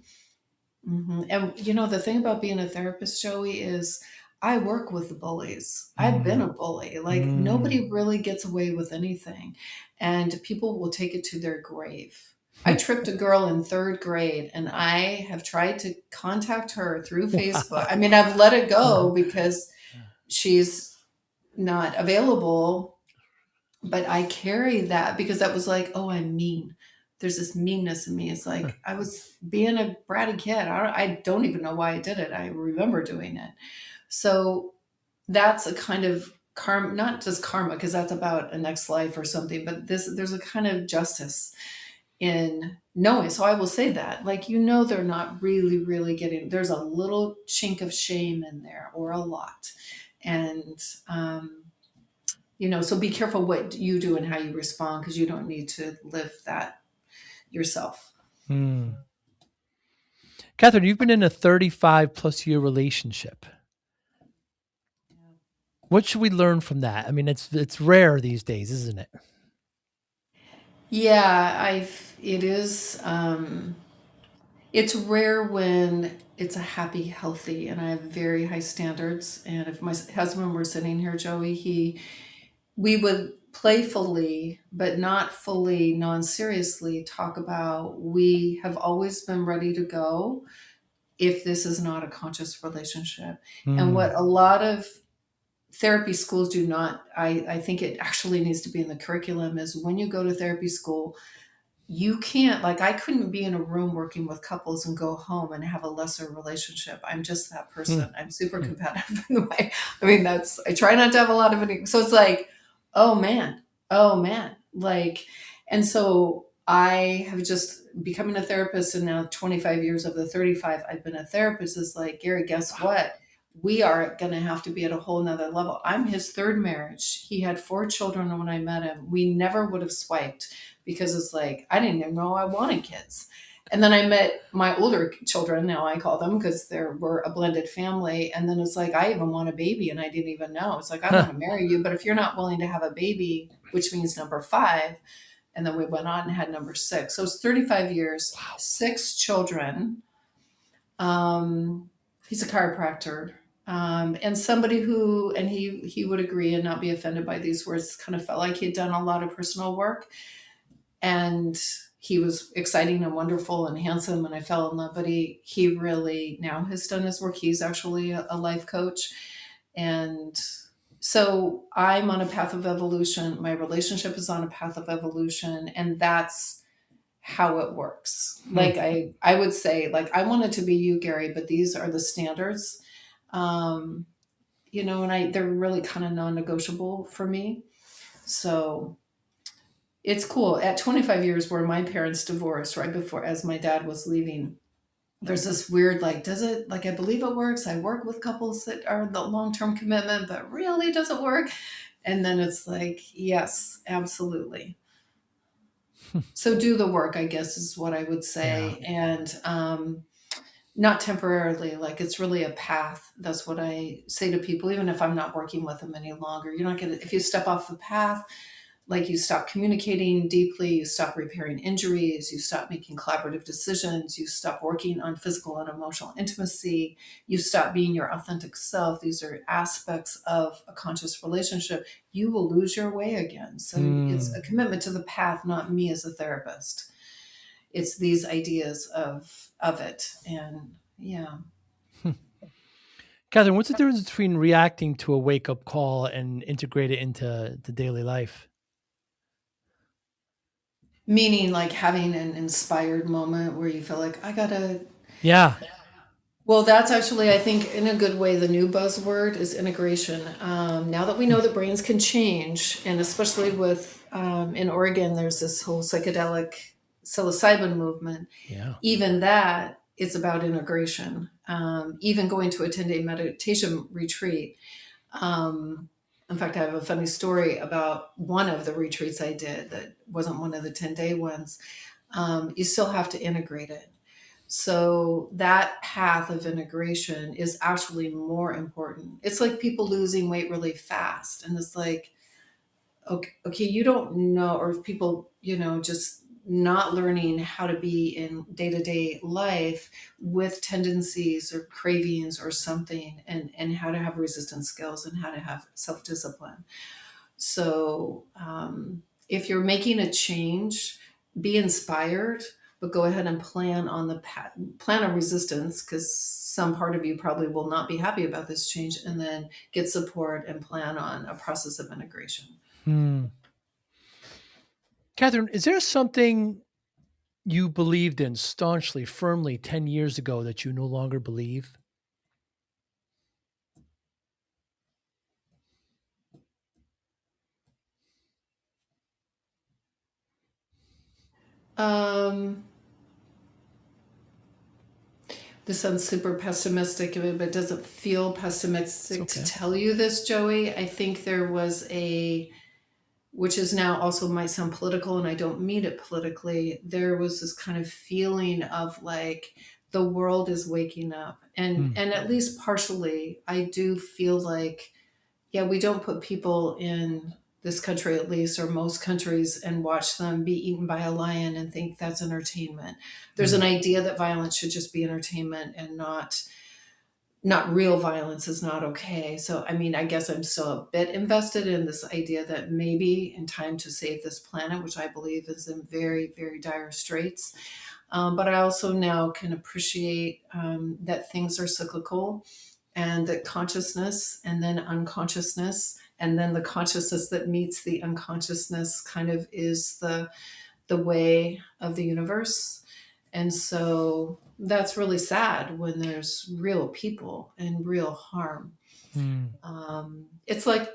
And the thing about being a therapist, Joey, is I work with the bullies. I've been Mm, a bully. Like mm. nobody really gets away with anything, and people will take it to their grave. I tripped a girl in third grade, and I have tried to contact her through Facebook. I Wow. mean, I've let it Uh, go because she's not available, but I carry that because that was like, oh, I'm mean. There's this meanness in me. It's like I was being a bratty kid. I don't even know why I did it. I remember doing it. So that's a kind of karma, not just karma, because that's about a next life or something, but there's a kind of justice in knowing. So I will say that, like, they're not really getting, there's a little chink of shame in there or a lot. And, so be careful what you do and how you respond because you don't need to live that yourself. mm. Catherine, you've been in a 35 plus year relationship. What should we learn from that? I mean, it's rare these days, isn't it? Yeah, it is. It's rare when it's a happy, healthy, and I have very high standards. And if my husband were sitting here, Joey, we would playfully, but not fully, non-seriously talk about we have always been ready to go if this is not a conscious relationship. And Mm, what a lot of therapy schools do not, I think it actually needs to be in the curriculum, is when you go to therapy school, you can't, like, I couldn't be in a room working with couples and go home and have a lesser relationship. I'm just that mm, person. I'm super mm. competitive in the way. I mean, I try not to have a lot of it. So it's like, oh man, oh man. Like, and so I have just becoming a therapist, and now 25 years of the 35 I've been a therapist is like, Gary, guess Wow. what? We are going to have to be at a whole nother level. I'm his third marriage. He had 4 children when I met him. We never would have swiped because it's like I didn't even know I wanted kids. And then I met my older children, now I call them, because there were a blended family. And then it's like I even want a baby and I didn't even know. It's like I want Huh. to marry you, but if you're not willing to have a baby, which means number 5, and then we went on and had number 6. So it's 35 years, Wow. 6 children. He's a chiropractor. And somebody who, and he would agree and not be offended by these words, kind of felt like he'd done a lot of personal work, and he was exciting and wonderful and handsome, and I fell in love. But he really now has done his work. He's actually a life coach. And so I'm on a path of evolution. My relationship is on a path of evolution, and that's how it works. Hmm. Like I would say, like, I wanted to be you, Gary, but these are the standards. um and they're really kind of non-negotiable for me. So it's cool. At 25 years, where my parents divorced right before, as my dad was leaving, there's this weird, like, does it, like, I believe it works. I work with couples that are the long term commitment, but really does it work? And then it's like, yes, absolutely. So do the work, I guess, is what I would Yeah. say. And not temporarily, like, it's really a path. That's what I say to people, even if I'm not working with them any longer. You're not going to, if you step off the path, like, you stop communicating deeply, you stop repairing injuries, you stop making collaborative decisions, you stop working on physical and emotional intimacy, you stop being your authentic self. These are aspects of a conscious relationship. You will lose your way again. So it's Mm. a commitment to the path, not me as a therapist. It's these ideas of it. And yeah. Hmm. Catherine, what's the difference between reacting to a wake up call and integrate it into the daily life? Meaning, like, having an inspired moment where you feel like I gotta. Yeah. Well, that's actually, I think, in a good way, the new buzzword is integration. Now that we know that brains can change, and especially with in Oregon, there's this whole psychedelic psilocybin movement. Yeah. Even that is about integration. Even going to a 10-day meditation retreat. Um, in fact, I have a funny story about one of the retreats I did that wasn't one of the 10-day ones. You still have to integrate it. So that path of integration is actually more important. It's like people losing weight really fast. And it's like, okay, you don't know, or people, just not learning how to be in day-to-day life with tendencies or cravings or something, and how to have resistance skills and how to have self-discipline. So if you're making a change, be inspired, but go ahead and plan on plan on resistance, because some part of you probably will not be happy about this change, and then get support and plan on a process of integration. Hmm. Katherine, is there something you believed in staunchly, firmly 10 years ago that you no longer believe? Um, this sounds super pessimistic, but it doesn't feel It's pessimistic to okay. tell you this, Joey. I think there was which is now also might sound political, and I don't mean it politically. There was this kind of feeling of like the world is waking up, and Hmm. at least partially, I do feel like, yeah, we don't put people in this country, at least, or most countries, and watch them be eaten by a lion and think that's entertainment. There's Hmm. an idea that violence should just be entertainment, and not real violence is not okay. So, I mean, I guess I'm still a bit invested in this idea that maybe in time to save this planet, which I believe is in very, very dire straits. But I also now can appreciate that things are cyclical, and that consciousness and then unconsciousness and then the consciousness that meets the unconsciousness kind of is the way of the universe. And so that's really sad when there's real people and real harm. Hmm. It's like,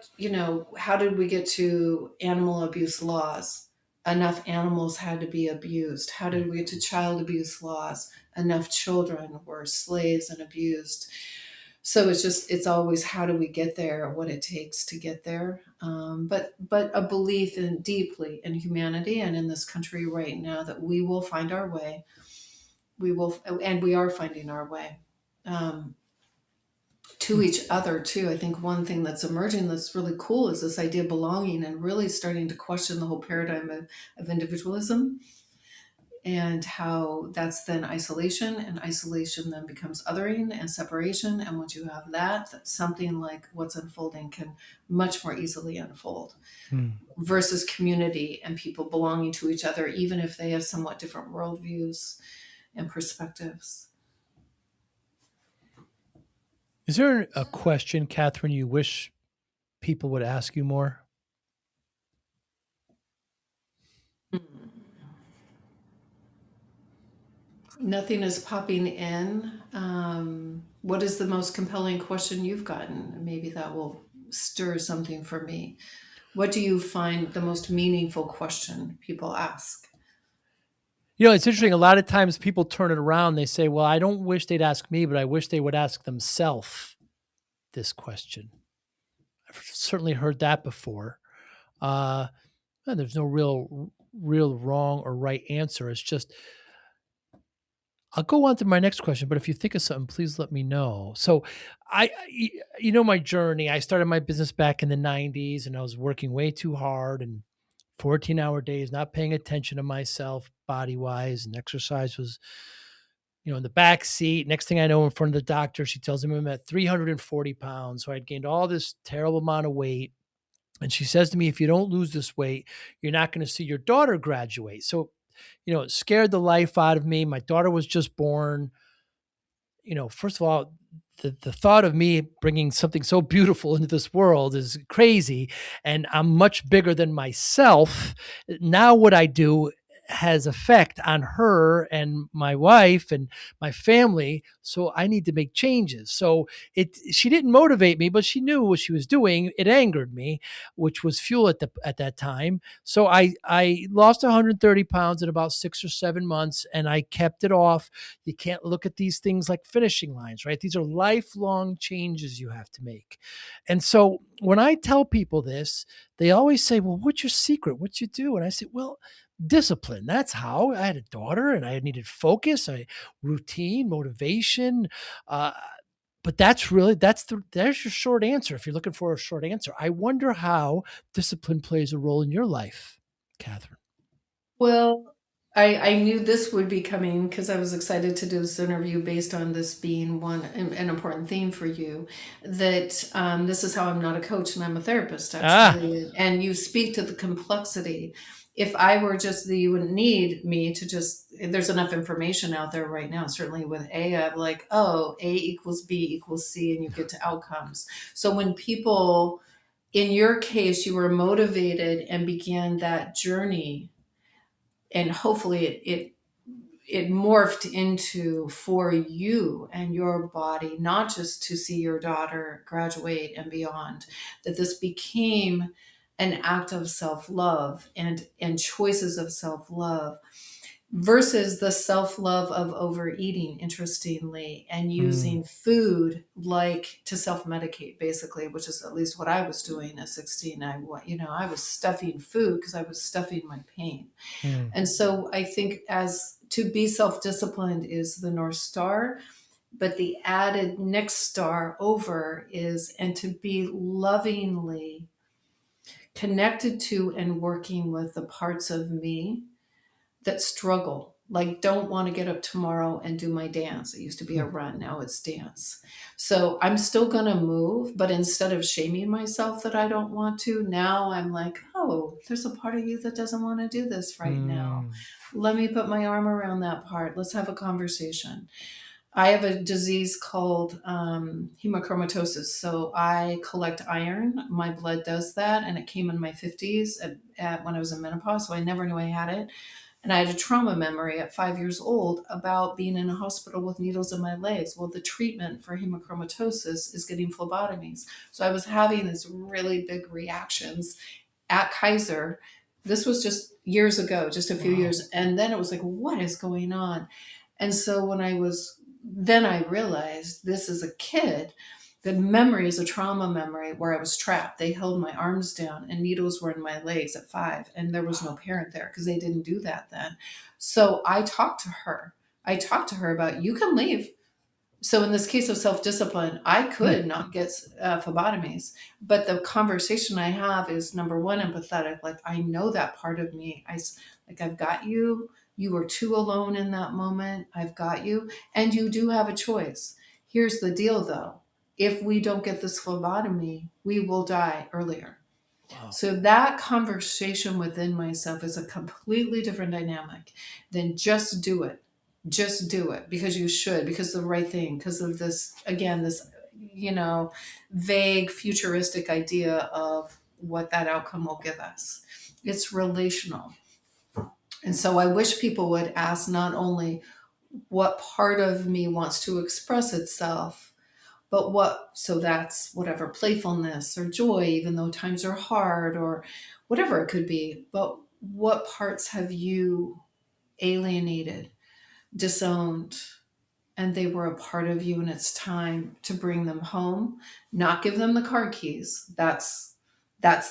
how did we get to animal abuse laws? Enough animals had to be abused. How did we get to child abuse laws? Enough children were slaves and abused. So it's always, how do we get there, what it takes to get there. But a belief in deeply in humanity and in this country right now that we will find our way. We will, and we are finding our way. Um, to Hmm. each other too. I think one thing that's emerging that's really cool is this idea of belonging, and really starting to question the whole paradigm of individualism, and how that's then isolation, and isolation then becomes othering and separation. And once you have that, something like what's unfolding can much more easily unfold, Hmm. versus community and people belonging to each other, even if they have somewhat different worldviews and perspectives. Is there a question, Katherine, you wish people would ask you more? Nothing is popping in. What is the most compelling question you've gotten? Maybe that will stir something for me. What do you find the most meaningful question people ask? It's interesting. A lot of times people turn it around. They say, well, I don't wish they'd ask me, but I wish they would ask themselves this question. I've certainly heard that before. Uh, and there's no real wrong or right answer. It's just, I'll go on to my next question, but if you think of something, please let me know. So, my journey. I started my business back in the '90s, and I was working way too hard and 14-hour days, not paying attention to myself body wise, and exercise was, in the back seat. Next thing I know, in front of the doctor, she tells him I'm at 340 pounds. So I'd gained all this terrible amount of weight. And she says to me, if you don't lose this weight, you're not going to see your daughter graduate. So, it scared the life out of me. My daughter was just born. First of all, the thought of me bringing something so beautiful into this world is crazy. And I'm much bigger than myself. Now, what I do, has effect on her and my wife and my family. So I need to make changes. So she didn't motivate me, but she knew what she was doing. It angered me, which was fuel at that time. So I lost 130 pounds in about 6 or 7 months, and I kept it off. You can't look at these things like finishing lines, right? These are lifelong changes you have to make. And so when I tell people this, they always say, well, what's your secret? What you do? And I say, well, discipline. That's how. I had a daughter and I needed focus, routine, motivation. Uh, but there's your short answer. If you're looking for a short answer, I wonder how discipline plays a role in your life, Katherine. Well, I knew this would be coming because I was excited to do this interview based on this being an important theme for you. That this is how I'm not a coach and I'm a therapist, Ah, actually. And you speak to the complexity. If I were just you wouldn't need me to just, there's enough information out there right now, certainly with AI, like, oh, A equals B equals C, and you get to outcomes. So when people, in your case, you were motivated and began that journey, and hopefully it morphed into, for you and your body, not just to see your daughter graduate and beyond, that this became an act of self-love and choices of self-love versus the self-love of overeating, interestingly, and mm, using food like to self-medicate, basically, which is at least what I was doing at 16. I was stuffing food because I was stuffing my pain. mm, And so I think, as to be self-disciplined is the North Star, but the added next star over is, and to be lovingly connected to and working with the parts of me that struggle, like don't want to get up tomorrow and do my dance. It used to be a mm, run, now it's dance. So I'm still going to move, but instead of shaming myself that I don't want to, now I'm like, oh, there's a part of you that doesn't want to do this right now. mm, Let me put my arm around that part. Let's have a conversation. I have a disease called hemochromatosis. So I collect iron. My blood does that. And it came in my 50s when I was in menopause. So I never knew I had it. And I had a trauma memory at 5 years old about being in a hospital with needles in my legs. Well, the treatment for hemochromatosis is getting phlebotomies. So I was having these really big reactions at Kaiser. This was just years ago, just a few wow. years. And then it was like, what is going on? And so then I realized this is a kid. The memory is a trauma memory where I was trapped. They held my arms down and needles were in my legs at 5, and there was no parent there because they didn't do that then. So I talked to her. I talked to her about, you can leave. So in this case of self-discipline, I Mm, could not get phlebotomies, but the conversation I have is, number one, empathetic. Like, I know that part of me. Like, I've got you. You were too alone in that moment. I've got you, and you do have a choice. Here's the deal, though: if we don't get this phlebotomy, we will die earlier. wow. So that conversation within myself is a completely different dynamic than just do it. Just do it because you should, because the right thing, because of this, again, this, you know, vague futuristic idea of what that outcome will give us. It's relational. And so I wish people would ask not only what part of me wants to express itself, but so that's whatever, playfulness or joy, even though times are hard, or whatever it could be. But what parts have you alienated, disowned, and they were a part of you, and it's time to bring them home, not give them the car keys. That's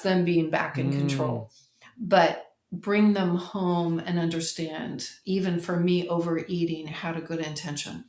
them being back in Mm, control. But bring them home and understand, even for me overeating had a good intention.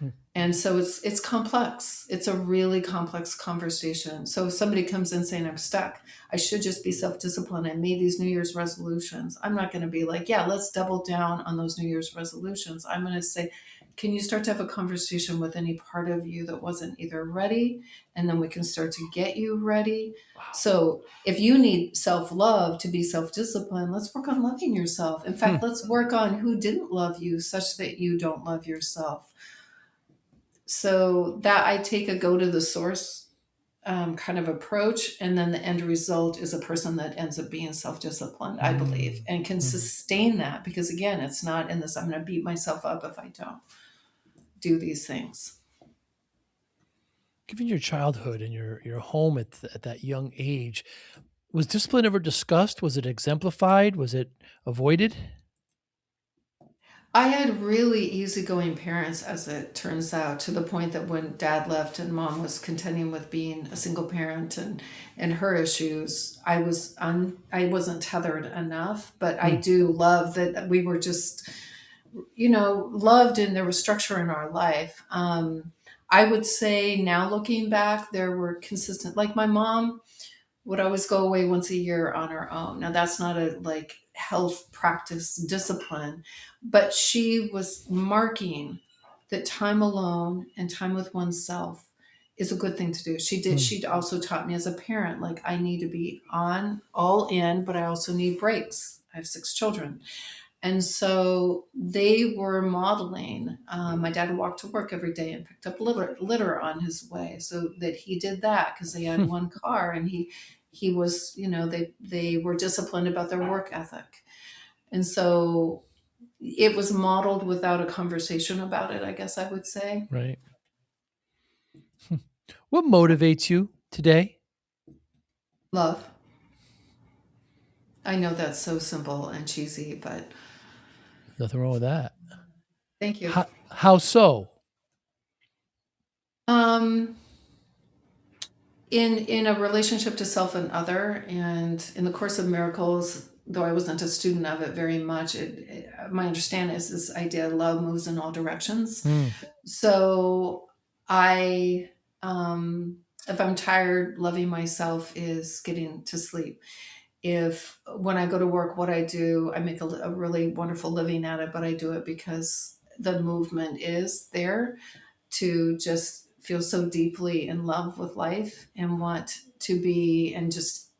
mm, And so it's complex. It's a really complex conversation. So if somebody comes in saying, I'm stuck, I should just be self-disciplined. I made these New Year's resolutions. I'm not going to be like, yeah, let's double down on those New Year's resolutions. I'm going to say, can you start to have a conversation with any part of you that wasn't either ready? And then we can start to get you ready. wow. So if you need self-love to be self-disciplined, let's work on loving yourself. In Hmm. fact, let's work on who didn't love you such that you don't love yourself. So that I take a go to the source kind of approach, and then the end result is a person that ends up being self-disciplined, I believe, and can Mm-hmm. sustain that, because again, it's not in this I'm going to beat myself up if I don't do these things. Given your childhood and your home at that young age, was discipline ever discussed? Was it exemplified? Was it avoided? I had really easygoing parents, as it turns out, to the point that when dad left and mom was contending with being a single parent and her issues, I wasn't tethered enough. But I Hmm. do love that we were just, loved, and there was structure in our life. I would say now looking back, there were consistent, like my mom would always go away once a year on her own. Now that's not a like health practice discipline, but she was marking that time alone and time with oneself is a good thing to do. Hmm. She also taught me as a parent, like I need to be on all in, but I also need breaks. I have 6 children. And so they were modeling. My dad walked to work every day and picked up litter on his way, so that he did that because they had Hmm. one car, and he was, they were disciplined about their work ethic, and so it was modeled without a conversation about it, I guess I would say. Right. What motivates you today? Love. I know that's so simple and cheesy, but Nothing wrong with that. thank you. How so? Um, in a relationship to self and other, and in the Course of Miracles, though I wasn't a student of it very much, my understanding is this idea love moves in all directions. Hmm. So I, if I'm tired, loving myself is getting to sleep. If when I go to work, what I do, I make a really wonderful living at it, but I do it because the movement is there to just feel so deeply in love with life and want to be, and just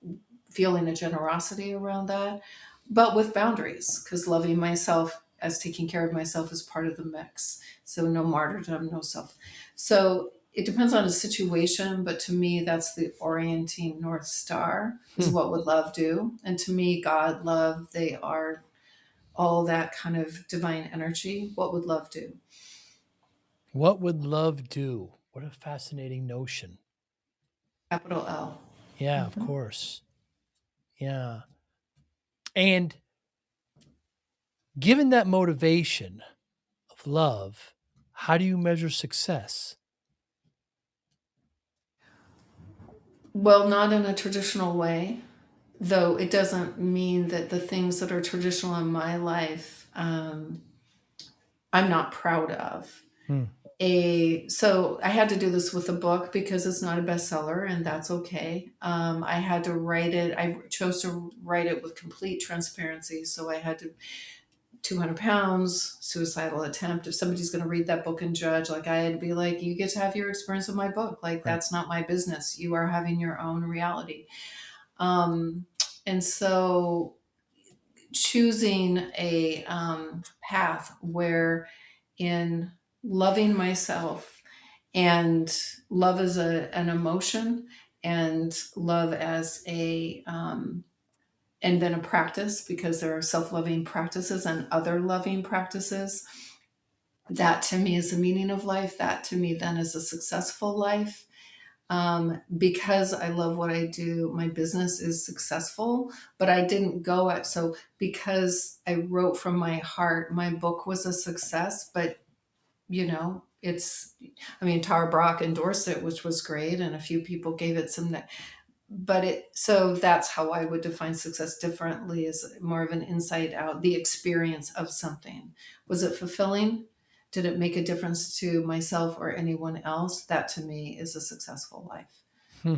feeling a generosity around that, but with boundaries, because loving myself as taking care of myself is part of the mix. So no martyrdom, no self. So it depends on the situation, but to me, that's the orienting North Star, is Hmm. what would love do. And to me, God, love, they are all that kind of divine energy. What would love do? What would love do? What a fascinating notion. Capital L. Yeah, of course. Yeah. And given that motivation of love, how do you measure success? Well, not in a traditional way, though it doesn't mean that the things that are traditional in my life, I'm not proud of. Hmm. So I had to do this with a book because it's not a bestseller, and that's okay. I had to write it. I chose to write it with complete transparency. So I had to 200 pounds, suicidal attempt. If somebody's going to read that book and judge, like I had to be like, you get to have your experience with my book. Like Right. that's not my business. You are having your own reality. Um, and so choosing a path where in loving myself, and love as an emotion, and love as and then a practice, because there are self-loving practices and other loving practices. That to me is the meaning of life. That to me then is a successful life. Because I love what I do, my business is successful, but I didn't go at, so because I wrote from my heart, my book was a success, but I mean, Tara Brock endorsed it, which was great. And a few people gave it some, but so that's how I would define success differently, is more of an insight out, the experience of something. Was it fulfilling? Did it make a difference to myself or anyone else? That to me is a successful life. Hmm.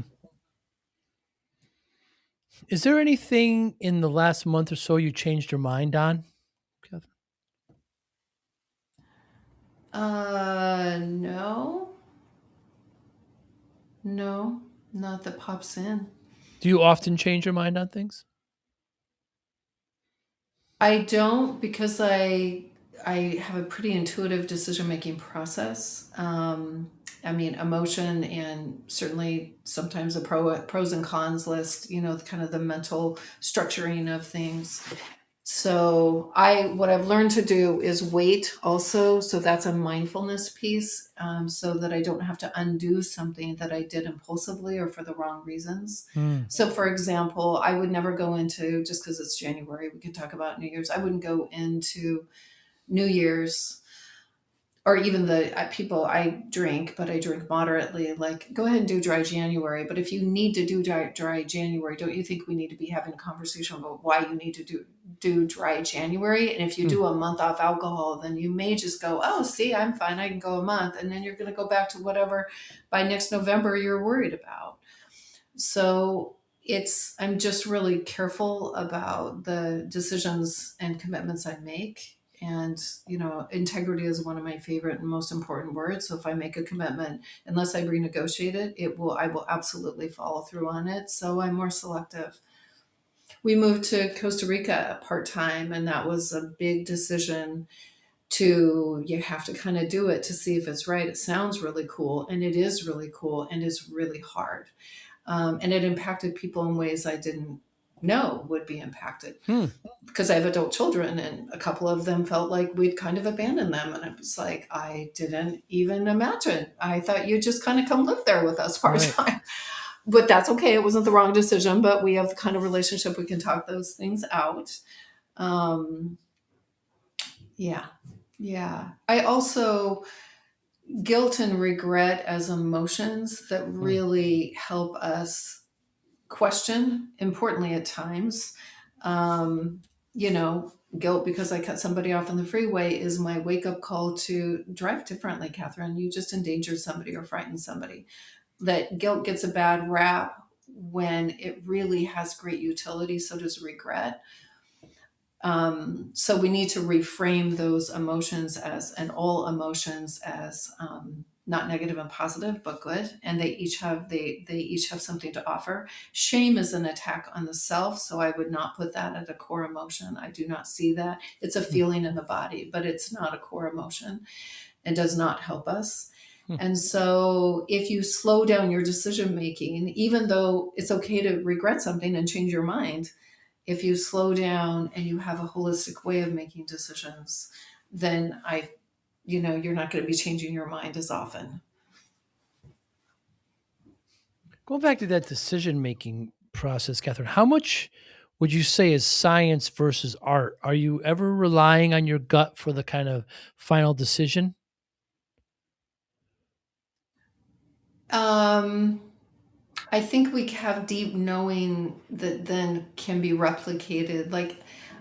Is there anything in the last month or so you changed your mind on, Catherine? No, no, not that pops in. Do you often change your mind on things? I don't, because I have a pretty intuitive decision making process, I mean, emotion and certainly sometimes a pros and cons list, kind of the mental structuring of things. So what I've learned to do is wait also. So that's a mindfulness piece, so that I don't have to undo something that I did impulsively or for the wrong reasons. Mm. So for example, I would never go into, just because it's January, we can talk about New Year's. I wouldn't go into New Year's, or even people, I drink, but I drink moderately. Like, go ahead and do dry January. But if you need to do dry January, don't you think we need to be having a conversation about why you need to do dry January? And if you Mm. do a month off alcohol, then you may just go, oh, see, I'm fine. I can go a month. And then you're going to go back to whatever by next November you're worried about. So I'm just really careful about the decisions and commitments I make. And, integrity is one of my favorite and most important words. So if I make a commitment, unless I renegotiate it, I will absolutely follow through on it. So I'm more selective. We moved to Costa Rica part time, and that was a big decision. You have to kind of do it to see if it's right. It sounds really cool, and it is really cool, and it's really hard. And it impacted people in ways I didn't know would be impacted, Hmm. because I have adult children, and a couple of them felt like we'd kind of abandoned them. And it was like, I didn't even imagine. I thought you'd just kind of come live there with us part Right. time. But that's okay. It wasn't the wrong decision, but we have the kind of relationship we can talk those things out. Um, yeah. Yeah. I also, guilt and regret as emotions that Mm. really help us question, importantly at times. Um, Guilt because I cut somebody off on the freeway is my wake up call to drive differently, Catherine. You just endangered somebody or frightened somebody. That guilt gets a bad rap when it really has great utility, so does regret. So we need to reframe those emotions and all emotions as, not negative and positive, but good. And they each have something to offer. Shame is an attack on the self, so I would not put that at a core emotion. I do not see that. It's a Mm. feeling in the body, but it's not a core emotion and does not help us. Hmm. And so if you slow down your decision making, even though it's okay to regret something and change your mind, if you slow down and you have a holistic way of making decisions, then you're not going to be changing your mind as often. Going back to that decision making process, Catherine, how much would you say is science versus art? Are you ever relying on your gut for the kind of final decision? Um, I think we have deep knowing that then can be replicated. Like,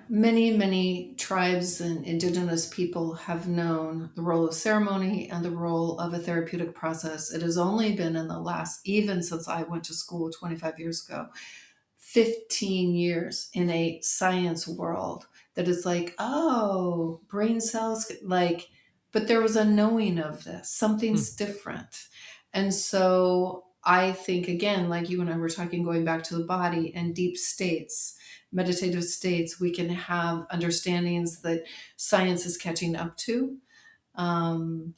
many tribes and indigenous people have known the role of ceremony and the role of a therapeutic process. It has only been in the last, even since I went to school 25 years ago, 15 years in a science world, that is like, oh, brain cells, like, but there was a knowing of this, Hmm. something's different. And so I think, again, like you and I were talking, going back to the body and deep states, meditative states, we can have understandings that science is catching up to. Um,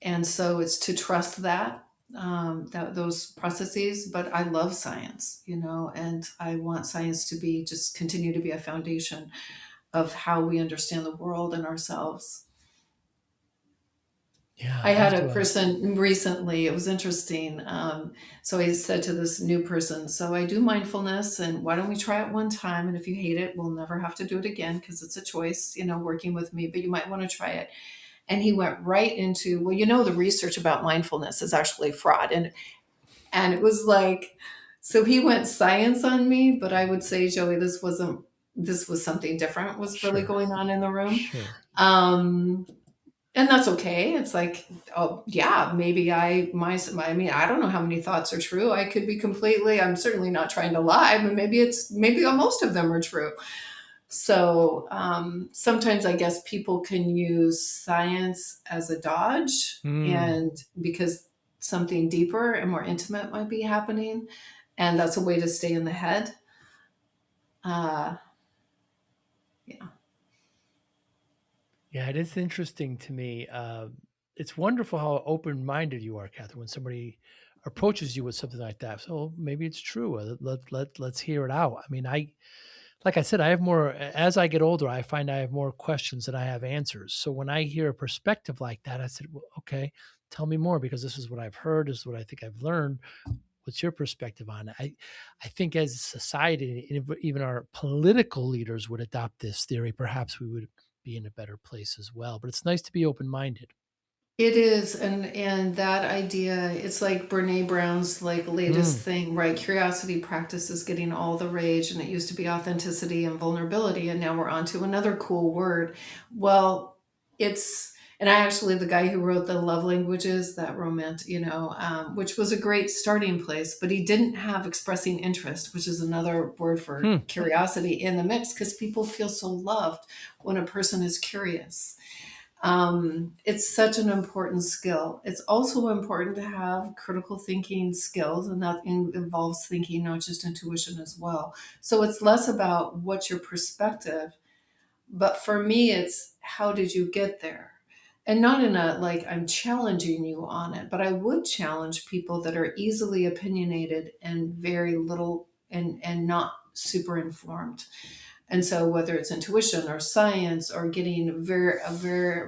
and so it's to trust that those processes. But I love science, and I want science to be, just continue to be, a foundation of how we understand the world and ourselves. Yeah, I had as a do I. person recently, it was interesting. So I said to this new person, so I do mindfulness, and why don't we try it one time? And if you hate it, we'll never have to do it again, because it's a choice, working with me, but you might want to try it. And he went right into, well, the research about mindfulness is actually fraud. And it was like, so he went science on me, but I would say, Joey, this was something different was really Sure. going on in the room. Sure. Um, and that's okay. It's like, oh yeah, maybe I mean, I don't know how many thoughts are true. I could be completely, I'm certainly not trying to lie, but maybe most of them are true. So sometimes I guess people can use science as a dodge, Mm. and because something deeper and more intimate might be happening, and that's a way to stay in the head. Uh, yeah. Yeah, it is interesting to me. it's wonderful how open-minded you are, Catherine, when somebody approaches you with something like that. So maybe it's true. Let's hear it out. I mean, like I said, I have more as I get older, I find I have more questions than I have answers. So when I hear a perspective like that, I said, well, okay, tell me more because this is what I've heard, this is what I think I've learned. What's your perspective on it? I think as a society, and if even our political leaders would adopt this theory, perhaps we would be in a better place as well. But it's nice to be open-minded. It is, and that idea, it's like Brene Brown's like latest Mm, thing, right? Curiosity practice is getting all the rage, and it used to be authenticity and vulnerability, and now we're on to another cool word. Well, it's and I actually the guy who wrote the love languages, that romantic, which was a great starting place, but he didn't have expressing interest, which is another word for hmm, curiosity in the mix, because people feel so loved when a person is curious. It's such an important skill. It's also important to have critical thinking skills, and that involves thinking, not just intuition as well. So it's less about what's your perspective, but for me, it's how did you get there? And not in a like I'm challenging you on it, but I would challenge people that are easily opinionated and very little and not super informed. And so, whether it's intuition or science or getting a very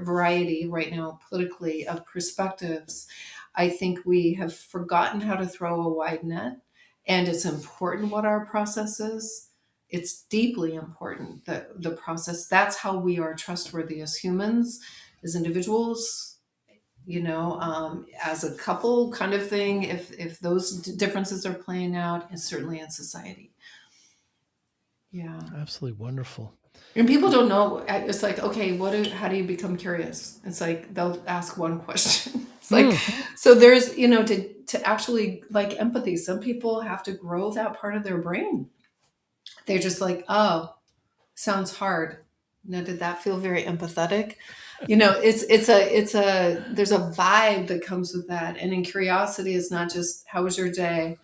variety right now politically of perspectives, I think we have forgotten how to throw a wide net. And it's important what our process is. It's deeply important that the process, that's how we are trustworthy as humans, as individuals, as a couple kind of thing, if those differences are playing out, and certainly in society. Yeah. absolutely wonderful. And people don't know. It's like, okay, how do you become curious? It's like they'll ask one question. It's like, Hmm. so there's, to actually like empathy. Some people have to grow that part of their brain. They're just like, oh, sounds hard. Now, did that feel very empathetic? There's a vibe that comes with that. And in curiosity, it's not just how was your day?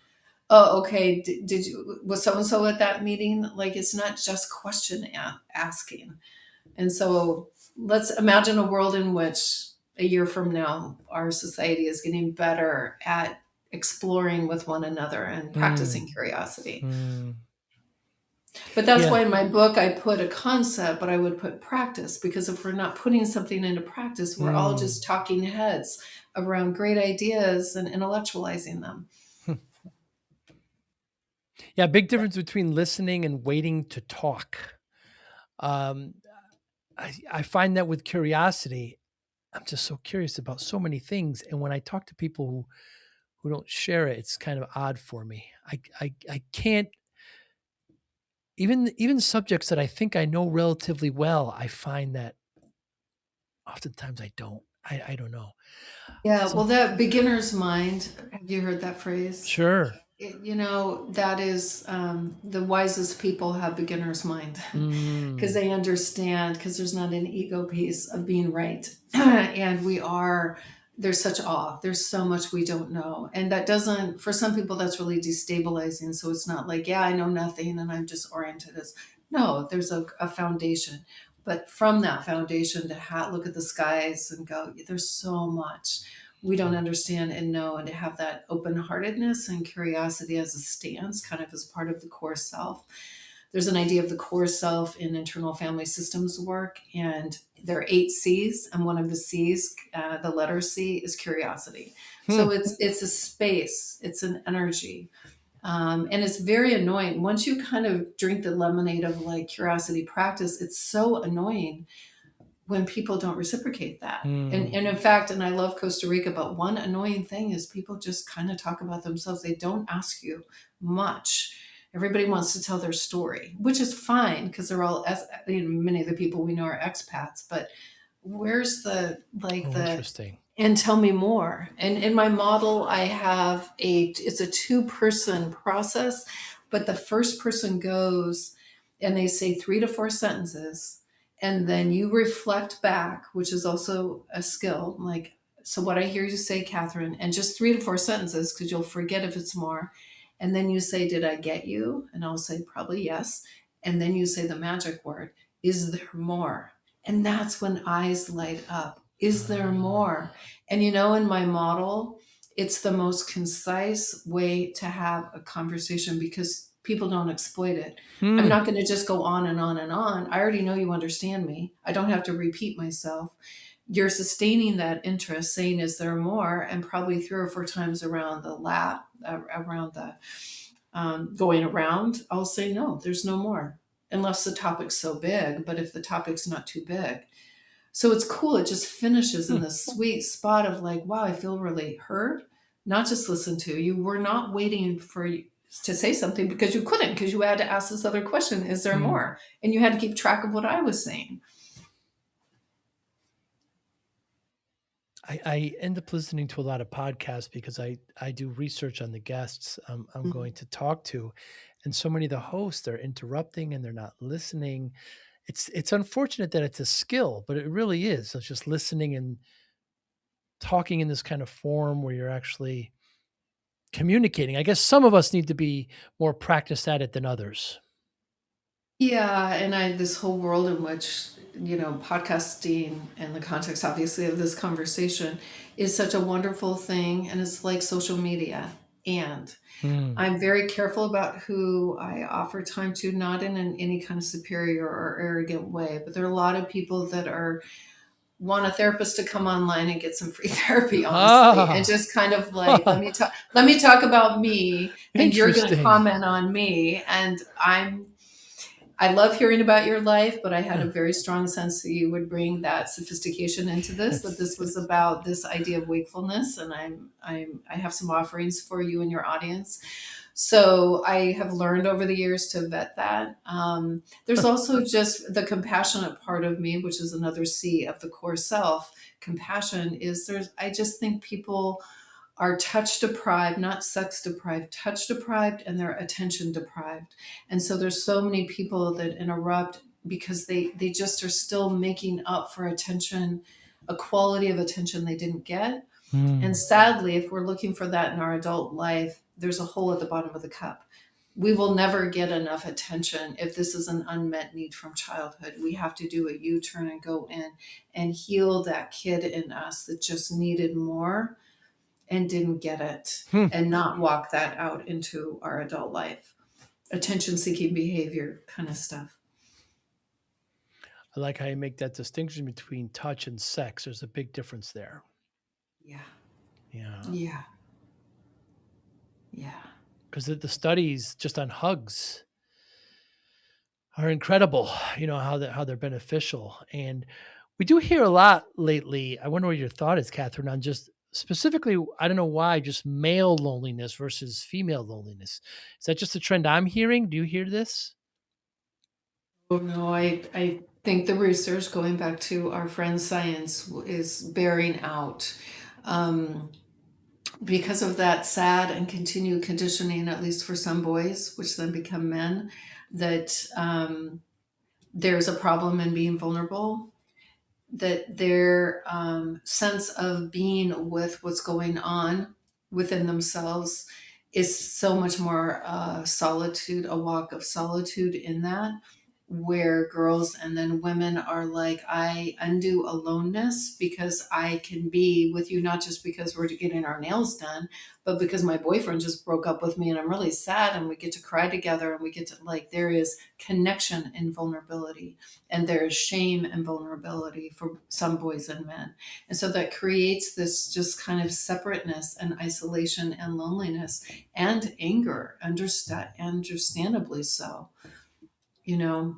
Oh, okay. Did you was so and so at that meeting? Like, it's not just question asking. And so let's imagine a world in which a year from now, our society is getting better at exploring with one another and Hmm. practicing curiosity. Hmm. But that's Yeah. why in my book I put a concept, but I would put practice, because if we're not putting something into practice, we're all Hmm. just talking heads around great ideas and intellectualizing them. Yeah. Big difference between listening and waiting to talk. Um, I find that with curiosity, I'm just so curious about so many things. And when I talk to people who don't share it, it's kind of odd for me. I can't even subjects that I think I know relatively well, I find that oftentimes I don't. I don't know. Yeah, well, Some that beginner's mind, have you heard that phrase? sure. That is the wisest people have beginner's mind because Mm. they understand, because there's not an ego piece of being right. And there's such awe. There's so much we don't know. And that doesn't, for some people, that's really destabilizing. So it's not like, yeah, I know nothing and I'm disoriented. No, there's a foundation. But from that foundation to look at the skies and go, there's so much we don't Mm. understand and know, and to have that open-heartedness and curiosity as a stance, kind of as part of the core self. There's an idea of the core self in internal family systems work, and there are 8 C's, and one of the C's, the letter C, is curiosity. Hmm. So it's a space, it's an energy, and it's very annoying once you kind of drink the lemonade of like curiosity practice. It's so annoying when people don't reciprocate that. And, Hmm. and in fact, and I love Costa Rica, but one annoying thing is people just kind of talk about themselves. They don't ask you much. Everybody wants to tell their story, which is fine because they're all, many of the people we know are expats, but where's Oh, interesting. and tell me more. And in my model, it's a 2-person process, but the first person goes and they say 3 to 4 sentences. And then you reflect back, which is also a skill. Like, so what I hear you say, Catherine, and just 3 to 4 sentences, because you'll forget if it's more. And then you say, did I get you? And I'll say, probably yes. And then you say the magic word, is there more? And that's when eyes light up. Is there Ah. more? And in my model, it's the most concise way to have a conversation because people don't exploit it. I'm Hmm. not going to just go on and on and on. I already know you understand me. I don't have to repeat myself. You're sustaining that interest, saying, "Is there more?" And probably three or four times around the lap, around the going around, I'll say, "No, there's no more." Unless the topic's so big, but if the topic's not too big, so it's cool. It just finishes in Hmm. this sweet spot of like, wow, I feel really heard, not just listened to. You were not waiting for you to say something because you couldn't, because you had to ask this other question, is there Hmm. more? And you had to keep track of what I was saying. I end up listening to a lot of podcasts because I do research on the guests I'm Mhm. going to talk to, and so many of the hosts are interrupting and they're not listening. It's unfortunate that it's a skill, but it really is. It's just listening and talking in this kind of form where you're actually communicating. I guess some of us need to be more practiced at it than others. Yeah, and this whole world in which, podcasting and the context obviously of this conversation is such a wonderful thing. And it's like social media. And Hmm. I'm very careful about who I offer time to, not in any kind of superior or arrogant way, but there are a lot of people that are want a therapist to come online and get some free therapy, honestly, and Ah. just kind of like, let me talk about me, and you're going to Interesting. comment on me, and I love hearing about your life, but I had a Huh. very strong sense that you would bring that sophistication into this, that Yes, this was yes. about this idea of wakefulness. And I have some offerings for you and your audience. So I have learned over the years to vet that. There's also just the compassionate part of me, which is another C of the core self. Compassion is I just think people are touch deprived, not sex deprived, touch deprived, and they're attention deprived. And so there's so many people that interrupt because they just are still making up for attention, a quality of attention they didn't get. And Hmm. sadly, if we're looking for that in our adult life, there's a hole at the bottom of the cup. We will never get enough attention if this is an unmet need from childhood. We have to do a U turn and go in and heal that kid in us that just needed more and didn't get it, Hmm. and not walk that out into our adult life. Attention seeking behavior kind of stuff. I like how you make that distinction between touch and sex. There's a big difference there. Yeah. Yeah. Yeah. Yeah. Because the studies just on hugs are incredible, how they're beneficial. And we do hear a lot lately. I wonder what your thought is, Catherine, on just specifically, I don't know why, just male loneliness versus female loneliness. Is that just a trend I'm hearing? Do you hear this? Oh no, I think the research, going back to our friend science, is bearing out. Um, because of that sad and continued conditioning, at least for some boys, which then become men, that there's a problem in being vulnerable, that their sense of being with what's going on within themselves is so much more solitude, a walk of solitude in that, where girls and then women are like, I undo aloneness because I can be with you, not just because we're getting our nails done, but because my boyfriend just broke up with me and I'm really sad, and we get to cry together, and we get to, like, there is connection in vulnerability, and there is shame and vulnerability for some boys and men. And so that creates this just kind of separateness and isolation and loneliness and anger, understandably so, you know.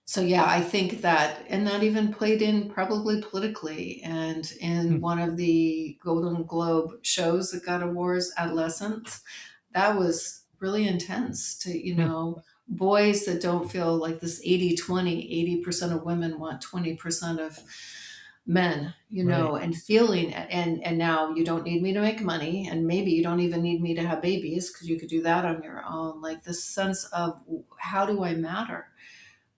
So yeah, I think that, and that even played in probably politically, and in Hmm. one of the Golden Globe shows that got awards, Adolescence, that was really intense to, Hmm. boys that don't feel like this 80-20, 80% of women want 20% of men, Right. and feeling, and now you don't need me to make money, and maybe you don't even need me to have babies because you could do that on your own. Like this sense of, how do I matter?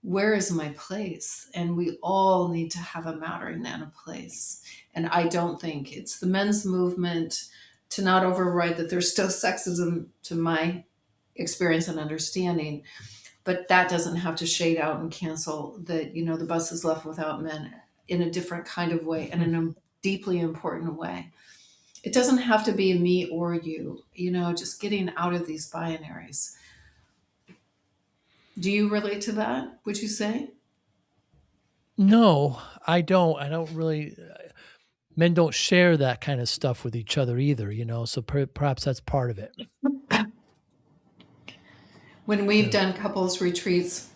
Where is my place? And we all need to have a mattering and a place. And I don't think it's the men's movement to not override that there's still sexism, to my experience and understanding, but that doesn't have to shade out and cancel that, the bus is left without men in a different kind of way and in a deeply important way. It doesn't have to be me or you, just getting out of these binaries. Do you relate to that, would you say? No, I don't. I don't really. Men don't share that kind of stuff with each other either, So perhaps that's part of it. When we've Yeah. done couples retreats,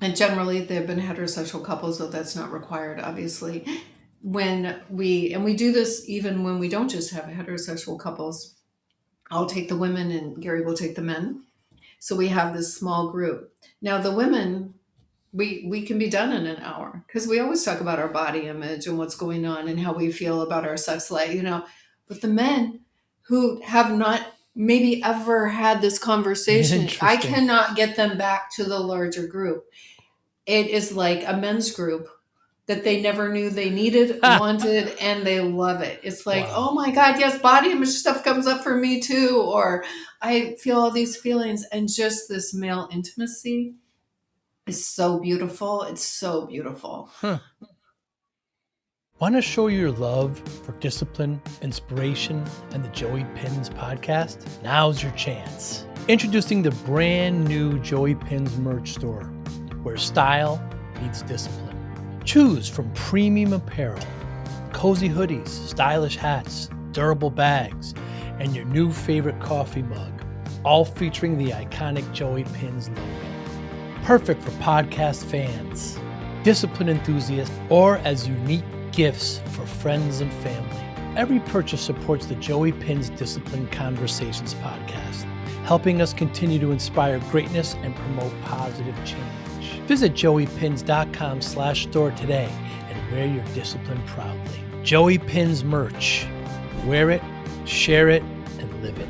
and generally they've been heterosexual couples, though that's not required, obviously. We do this even when we don't just have heterosexual couples. I'll take the women and Gary will take the men. So we have this small group. Now the women, we can be done in an hour because we always talk about our body image and what's going on and how we feel about our sex life. But the men who have not maybe ever had this conversation, I Interesting. cannot get them back to the larger group. It is like a men's group that they never knew they needed, Ha! wanted, and they love it. It's like, oh Wow. my God, yes, body image stuff comes up for me too. Or I feel all these feelings. And just this male intimacy is so beautiful. It's so beautiful. Huh. Want to show your love for discipline, inspiration, and the Joey Pinz podcast? Now's your chance. Introducing the brand new Joey Pinz merch store, where style meets discipline. Choose from premium apparel, cozy hoodies, stylish hats, durable bags, and your new favorite coffee mug, all featuring the iconic Joey Pinz logo. Perfect for podcast fans, discipline enthusiasts, or as unique gifts for friends and family. Every purchase supports the Joey Pinz Discipline Conversations podcast, helping us continue to inspire greatness and promote positive change. Visit joeypins.com/store today and wear your discipline proudly. Joey Pinz merch. Wear it, share it, and live it.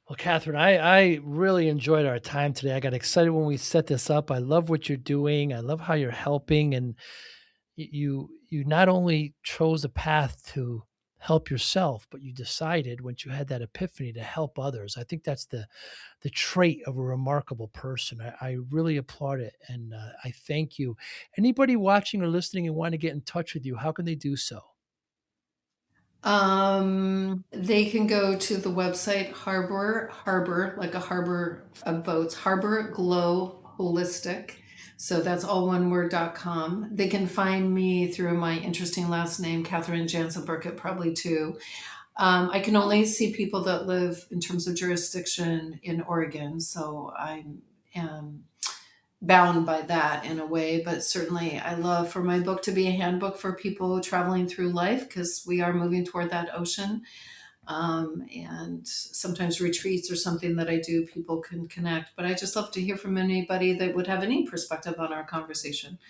Well, Katherine, I really enjoyed our time today. I got excited when we set this up. I love what you're doing. I love how you're helping, and you not only chose a path to help yourself, but you decided once you had that epiphany to help others. I think that's the trait of a remarkable person. I really applaud it, and I thank you. Anybody watching or listening and want to get in touch with you, how can they do so? They can go to the website Harbor, like a harbor of boats, Harbor Glow Holistic. So that's all one word.com. They can find me through my interesting last name, Katherine Jansen-Byrkit, probably too. I can only see people that live in terms of jurisdiction in Oregon. So I am bound by that in a way, but certainly I love for my book to be a handbook for people traveling through life because we are moving toward that ocean. And sometimes retreats are something that I do, people can connect, but I just love to hear from anybody that would have any perspective on our conversation.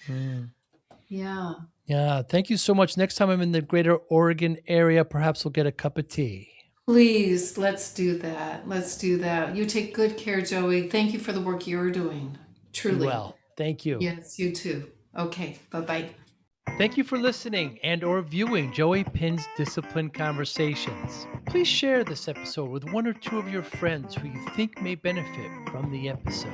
Yeah. Yeah, thank you so much. Next time I'm in the greater Oregon area, perhaps we'll get a cup of tea. Please, let's do that. Let's do that. You take good care, Joey. Thank you for the work you're doing. Be Truly. well. Thank you. Yes, you too. Okay. Bye-bye. Thank you for listening and or viewing Joey Pinz Discipline Conversations. Please share this episode with one or two of your friends who you think may benefit from the episode.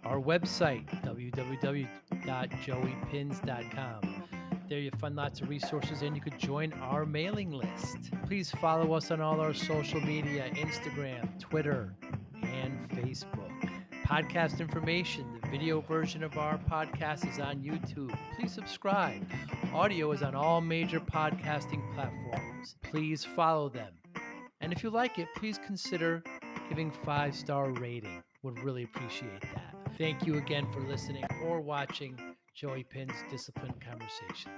Our website, www.joeypins.com. There you'll find lots of resources and you could join our mailing list. Please follow us on all our social media, Instagram, Twitter, and Facebook. Podcast information, the video version of our podcast is on YouTube. Please subscribe. Audio is on all major podcasting platforms. Please follow them. And if you like it, please consider giving 5-star rating. Would really appreciate that. Thank you again for listening or watching Joey Pinz Discipline Conversations.